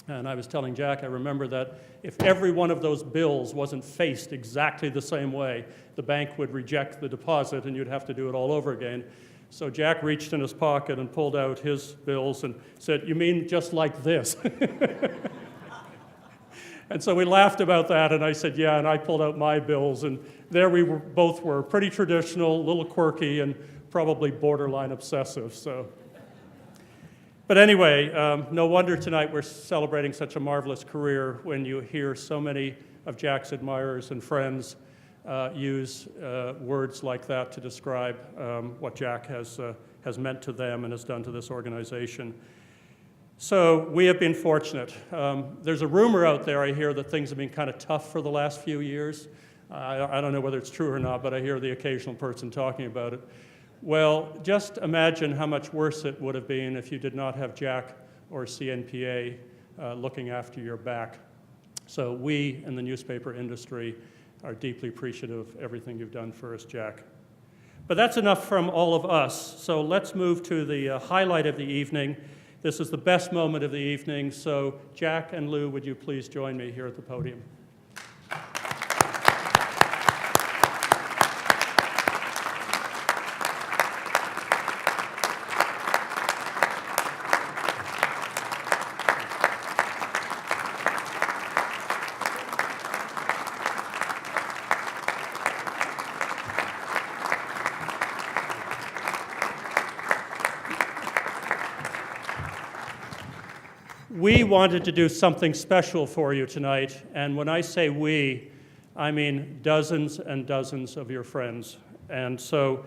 And I was telling Jack, I remember that if every one of those bills wasn't faced exactly the same way, the bank would reject the deposit and you'd have to do it all over again. So Jack reached in his pocket and pulled out his bills and said, "You mean just like this?" And so we laughed about that, and I said, "Yeah," and I pulled out my bills, and there we both were pretty traditional, a little quirky, and probably borderline obsessive. So. But anyway, no wonder tonight we're celebrating such a marvelous career when you hear so many of Jack's admirers and friends use words like that to describe what Jack has meant to them and has done to this organization. So we have been fortunate. There's a rumor out there, I hear, that things have been kind of tough for the last few years. I don't know whether it's true or not, but I hear the occasional person talking about it. Well, just imagine how much worse it would have been if you did not have Jack or CNPA looking after your back. So we in the newspaper industry are deeply appreciative of everything you've done for us, Jack. But that's enough from all of us. So let's move to the highlight of the evening. This is the best moment of the evening. So Jack and Lou, would you please join me here at the podium? We wanted to do something special for you tonight, and when I say we, I mean dozens and dozens of your friends. And so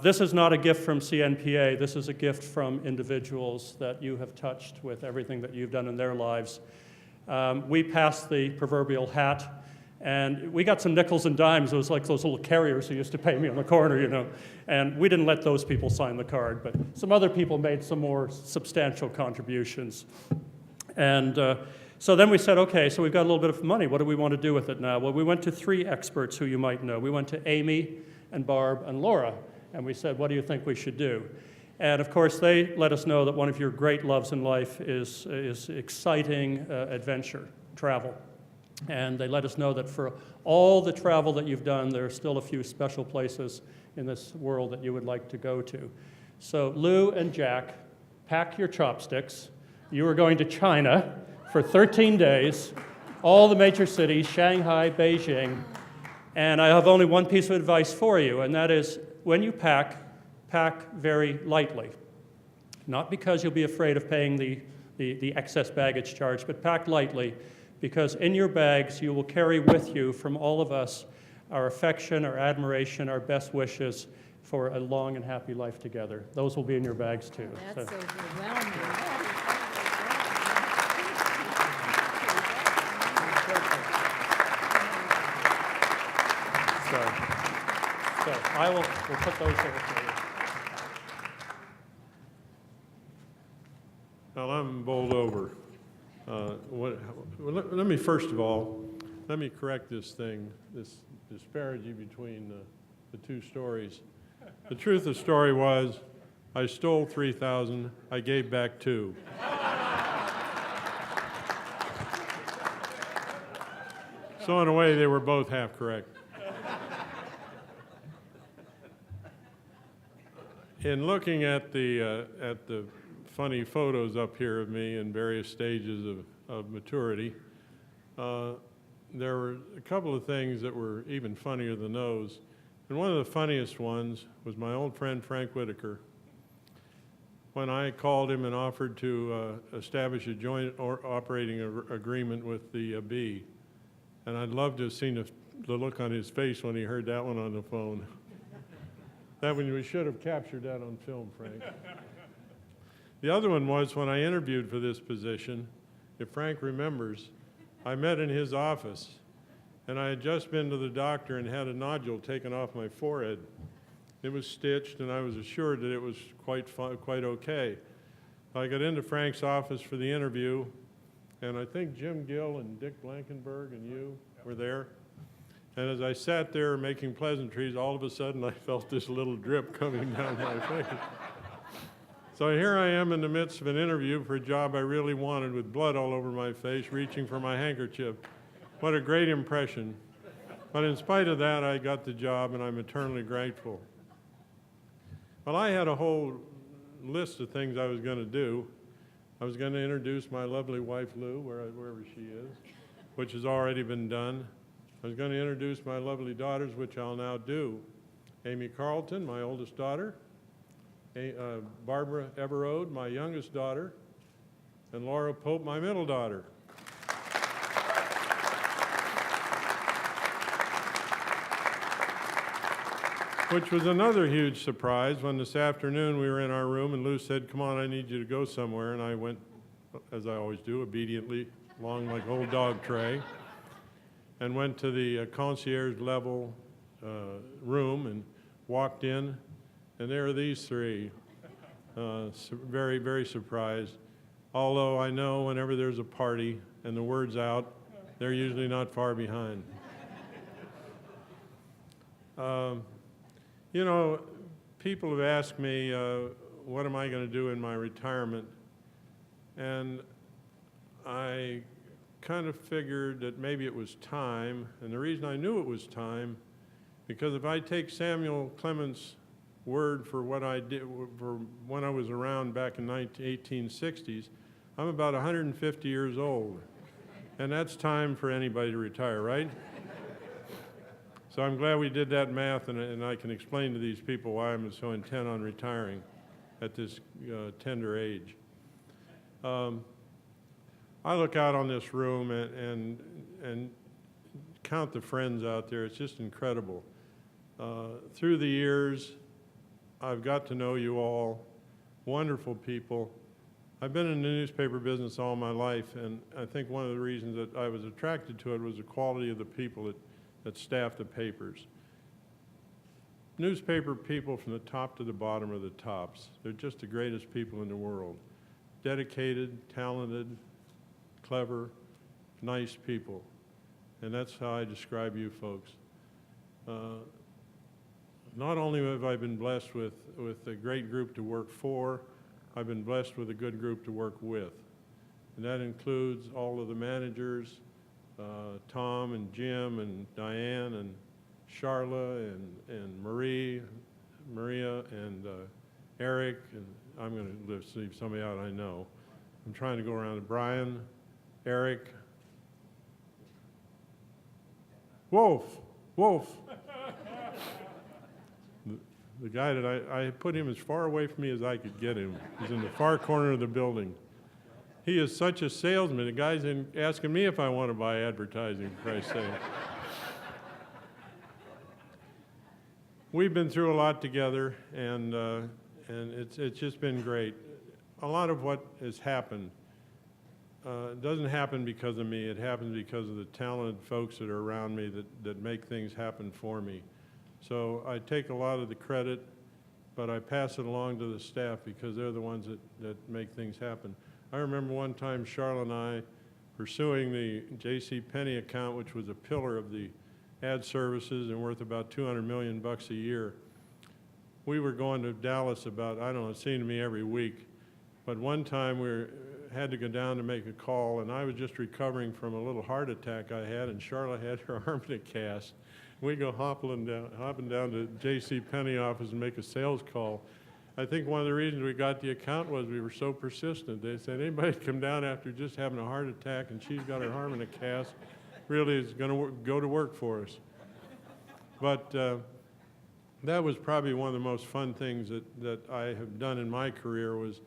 this is not a gift from CNPA, this is a gift from individuals that you have touched with everything that you've done in their lives. We passed the proverbial hat, and we got some nickels and dimes. It was like those little carriers who used to pay me on the corner, you know. And we didn't let those people sign the card, but some other people made some more substantial contributions. And so then we said, okay, so we've got a little bit of money. What do we want to do with it now? Well, we went to 3 experts who you might know. We went to Amy and Barb and Laura, and we said, what do you think we should do? And of course, they let us know that one of your great loves in life is exciting adventure, travel. And they let us know that for all the travel that you've done, there are still a few special places in this world that you would like to go to. So Lou and Jack, pack your chopsticks. You are going to China for 13 days, all the major cities, Shanghai, Beijing. And I have only one piece of advice for you, and that is when you pack, pack very lightly. Not because you'll be afraid of paying the excess baggage charge, but pack lightly, because in your bags you will carry with you from all of us our affection, our admiration, our best wishes for a long and happy life together. Those will be in your bags too. That's overwhelming. So we'll put those over for you. Well, I'm bowled over. Let me first of all, let me correct this thing, this disparity between the 2 stories. The truth of the story was, I stole 3,000, I gave back 2. So in a way, they were both half correct. In looking at the funny photos up here of me in various stages of maturity, there were a couple of things that were even funnier than those. And one of the funniest ones was my old friend Frank Whitaker. When I called him and offered to establish a joint operating agreement with the B, and I'd love to have seen the look on his face when he heard that one on the phone. That one, we should have captured that on film, Frank. The other one was when I interviewed for this position, if Frank remembers, I met in his office, and I had just been to the doctor and had a nodule taken off my forehead. It was stitched, and I was assured that it was quite okay. I got into Frank's office for the interview, and I think Jim Gill and Dick Blankenberg and you were there. And as I sat there making pleasantries, all of a sudden I felt this little drip coming down my face. So here I am in the midst of an interview for a job I really wanted, with blood all over my face, reaching for my handkerchief. What a great impression. But in spite of that, I got the job, and I'm eternally grateful. Well, I had a whole list of things I was going to do. I was going to introduce my lovely wife, Lou, wherever she is, which has already been done. I was going to introduce my lovely daughters, which I'll now do. Amy Carlton, my oldest daughter, Barbara Everode, my youngest daughter, and Laura Pope, my middle daughter. Which was another huge surprise when this afternoon we were in our room and Lou said, "Come on, I need you to go somewhere." And I went, as I always do, obediently along like old dog tray, and went to the concierge level room and walked in, and there are these three, very, very surprised. Although I know whenever there's a party and the word's out, they're usually not far behind. You know, people have asked me, what am I going to do in my retirement? And I kind of figured that maybe it was time, and the reason I knew it was time, because if I take Samuel Clements' word for what I did, for when I was around back in the 1860s, I'm about 150 years old, and that's time for anybody to retire, right? So I'm glad we did that math, and I can explain to these people why I'm so intent on retiring at this tender age. I look out on this room and count the friends out there. It's just incredible. Through the years, I've got to know you all, wonderful people. I've been in the newspaper business all my life, and I think one of the reasons that I was attracted to it was the quality of the people that staff the papers. Newspaper people from the top to the bottom are the tops. They're just the greatest people in the world. Dedicated, talented, clever, nice people. And that's how I describe you folks. Not only have I been blessed with a great group to work for, I've been blessed with a good group to work with. And that includes all of the managers, Tom and Jim and Diane and Charla and Maria and Eric, and I'm going to leave somebody out I know. I'm trying to go around to Brian, Eric, Wolf. The guy that I put him as far away from me as I could get him. He's in the far corner of the building. He is such a salesman. The guy's asking me if I want to buy advertising, for Christ's sake. We've been through a lot together, and it's just been great. A lot of what has happened doesn't happen because of me. It happens because of the talented folks that are around me that make things happen for me. So I take a lot of the credit, but I pass it along to the staff because they're the ones that make things happen. I remember one time Charlotte and I pursuing the J.C. Penney account, which was a pillar of the ad services and worth about $200 million a year. We were going to Dallas about, I don't know, it seemed to me every week. But one time we had to go down to make a call, and I was just recovering from a little heart attack I had, and Charlotte had her arm in a cast. We go hopping down to J.C. Penney office and make a sales call. I think one of the reasons we got the account was we were so persistent. They said, anybody come down after just having a heart attack and she's got her arm in a cast really is going to go to work for us. But that was probably one of the most fun things that I have done in my career, was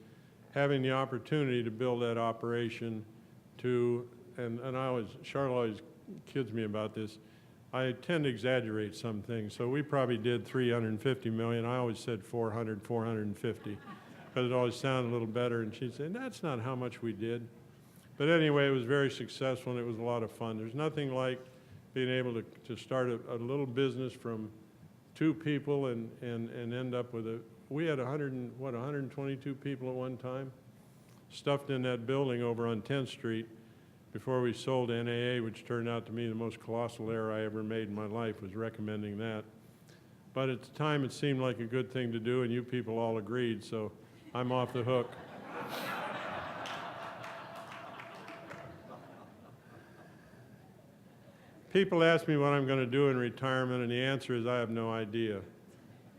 having the opportunity to build that operation to, and Charlotte always kids me about this, I tend to exaggerate some things. So we probably did 350 million. I always said 400, 450, because it always sounded a little better. And she'd say, that's not how much we did. But anyway, it was very successful, and it was a lot of fun. There's nothing like being able to start a little business from 2 people and end up with we had 122 people at one time stuffed in that building over on 10th Street. Before we sold NAA, which turned out to be the most colossal error I ever made in my life, was recommending that. But at the time, it seemed like a good thing to do, and you people all agreed, so I'm off the hook. People ask me what I'm going to do in retirement, and the answer is I have no idea.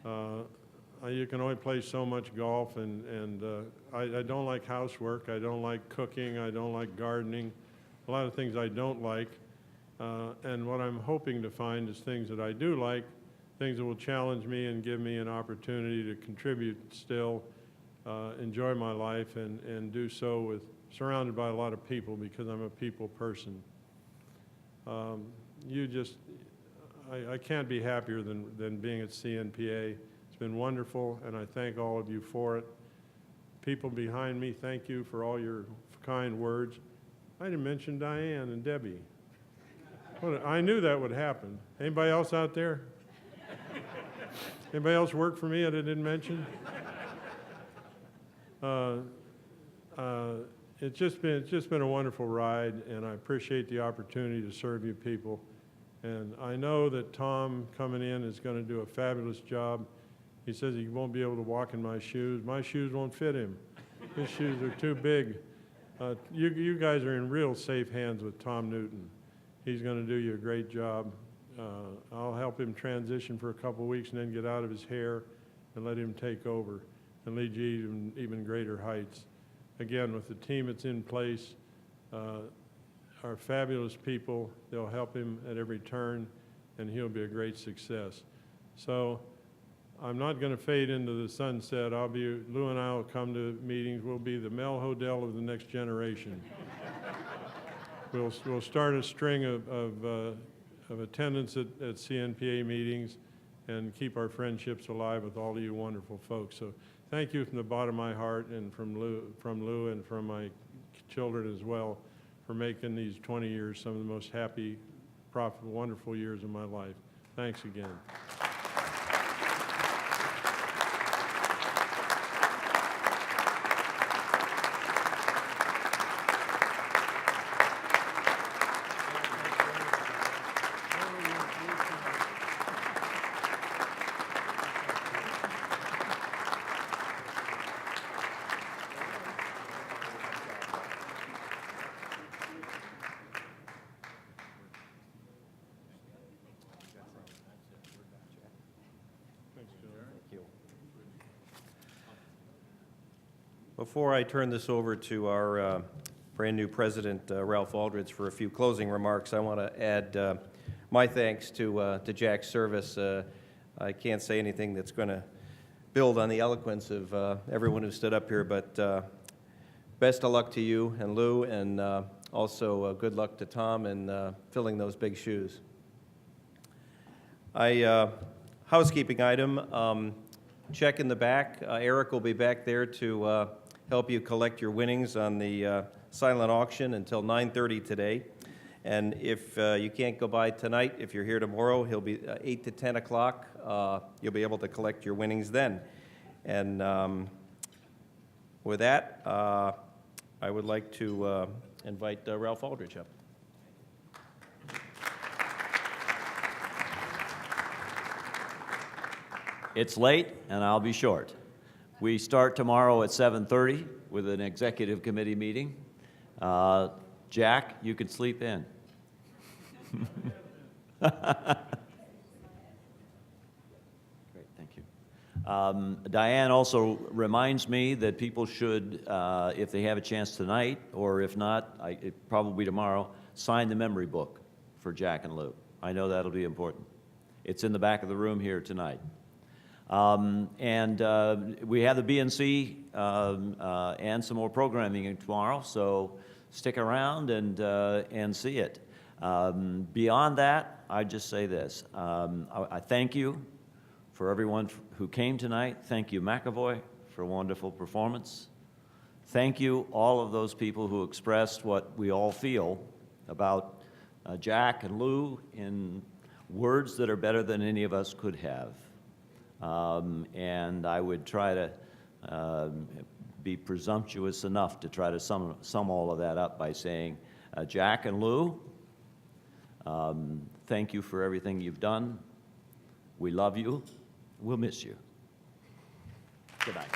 You can only play so much golf, and I don't like housework. I don't like cooking. I don't like gardening. A lot of things I don't like, and what I'm hoping to find is things that I do like things that will challenge me and give me an opportunity to contribute still, enjoy my life, and do so with surrounded by a lot of people because I'm a people person. I can't be happier than being at CNPA. It's been wonderful, and I thank all of you for it. People behind me, thank you for all your kind words. I didn't mention Diane and Debbie. I knew that would happen. Anybody else out there? Anybody else work for me that I didn't mention? It's just been a wonderful ride, and I appreciate the opportunity to serve you people. And I know that Tom coming in is going to do a fabulous job. He says he won't be able to walk in my shoes. My shoes won't fit him. His shoes are too big. You guys are in real safe hands with Tom Newton. He's going to do you a great job. I'll help him transition for a couple of weeks and then get out of his hair and let him take over and lead you to even greater heights. Again, with the team that's in place, are fabulous people. They'll help him at every turn, and he'll be a great success. So I'm not going to fade into the sunset. Lou and I will come to meetings. We'll be the Mel Hodel of the next generation. We'll start a string of attendance at CNPA meetings and keep our friendships alive with all of you wonderful folks. So thank you from the bottom of my heart and from Lou and from my children as well for making these 20 years some of the most happy, profitable, wonderful years of my life. Thanks again. Before I turn this over to our brand new president, Ralph Aldridge, for a few closing remarks, I want to add my thanks to Jack's service. I can't say anything that's going to build on the eloquence of everyone who stood up here, but best of luck to you and Lou, and also good luck to Tom in filling those big shoes. Housekeeping item, check in the back. Eric will be back there to help you collect your winnings on the silent auction until 9:30 today. And if you can't go by tonight, if you're here tomorrow, he'll be 8 to 10 o'clock. You'll be able to collect your winnings then. And with that, I would like to invite Ralph Aldridge up. It's late, and I'll be short. We start tomorrow at 7:30 with an executive committee meeting. Jack, you can sleep in. Great, thank you. Diane also reminds me that people should, if they have a chance tonight, or if not, probably tomorrow, sign the memory book for Jack and Lou. I know that'll be important. It's in the back of the room here tonight. We have the BNC and some more programming tomorrow, so stick around and see it. Beyond that, I just say this. I thank you for everyone who came tonight. Thank you, McAvoy, for a wonderful performance. Thank you, all of those people who expressed what we all feel about Jack and Lou in words that are better than any of us could have. And I would try to be presumptuous enough to try to sum all of that up by saying, Jack and Lou, thank you for everything you've done. We love you. We'll miss you. Good night.